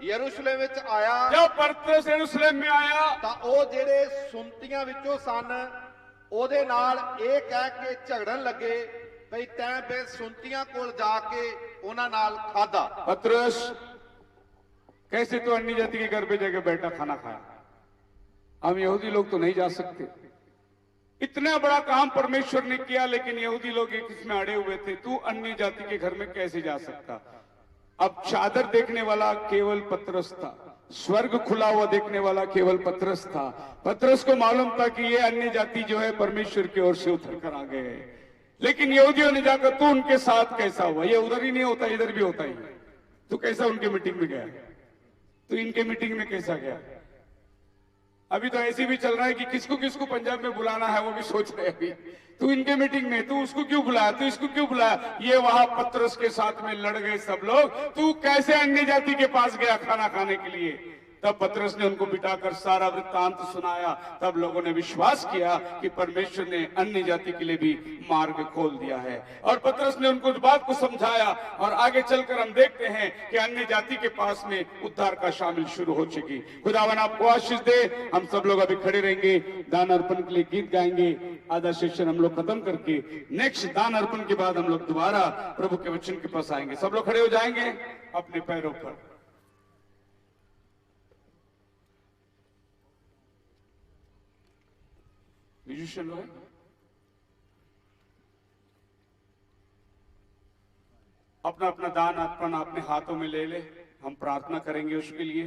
ਯਰੂਸ਼ਲਮ ਵਿੱਚ ਆਇਆ, जब पतरस यरूशलेम में आया ਤਾਂ ਉਹ ਜਿਹੜੇ ਸੁਨਤੀਆਂ ਵਿੱਚੋਂ ਸਨ ਉਹਦੇ ਨਾਲ ਇਹ ਕਹਿ ਕੇ ਝਗੜਨ ਲੱਗੇ ਭਈ ਤੈਂ ਬੇ ਸੁਨਤੀਆਂ ਕੋਲ ਜਾ ਕੇ ਉਹਨਾਂ ਨਾਲ ਖਾਦਾ। पतरस कैसे तो अन्य जाति के घर पे जाके बैठा खाना खाया? हम यहूदी लोग तो नहीं जा सकते। इतना बड़ा काम परमेश्वर ने किया, लेकिन यहूदी लोग एक इसमें अड़े हुए थे। तू अन्य जाति के घर में कैसे जा सकता? अब चादर देखने वाला केवल पतरस था, स्वर्ग खुला हुआ देखने वाला केवल पतरस था। पतरस को मालूम था कि ये अन्य जाति जो है परमेश्वर की ओर से उतर कर आ गए हैं। लेकिन यहूदियों ने जाकर तू उनके साथ कैसा हुआ? ये उधर ही नहीं होता, इधर भी होता ही। तू कैसा उनके मीटिंग में गया? तो इनके मीटिंग में कैसा गया? अभी तो ऐसे भी चल रहा है कि किसको किसको पंजाब में बुलाना है वो भी सोच रहे अभी। तू इनके मीटिंग में, तू उसको क्यों बुलाया, तू इसको क्यों बुलाया? ये वहां पतरस के साथ में लड़ गए सब लोग। तू कैसे अन्य जाति के पास गया खाना खाने के लिए? तब पतरस ने उनको बिठाकर सारा वृत्तांत सुनाया। तब लोगों ने विश्वास किया कि परमेश्वर ने अन्य जाति के लिए भी मार्ग खोल दिया है। और पतरस ने उनको इस बात को समझाया और आगे चलकर हम देखते हैं कि अन्य जाति के पास में उद्धार का शामिल शुरू हो चुकी। खुदावन आपको आशीष दे। हम सब लोग अभी खड़े रहेंगे, दान अर्पण के लिए गीत गाएंगे। आधा सेशन हम लोग खत्म करके नेक्स्ट दान अर्पण के बाद हम लोग दोबारा प्रभु के वचन के पास आएंगे। सब लोग खड़े हो जाएंगे अपने पैरों पर। म्यूजिशियन लोग अपना अपना दान अर्पण अपने हाथों में ले ले। हम प्रार्थना करेंगे उसके लिए।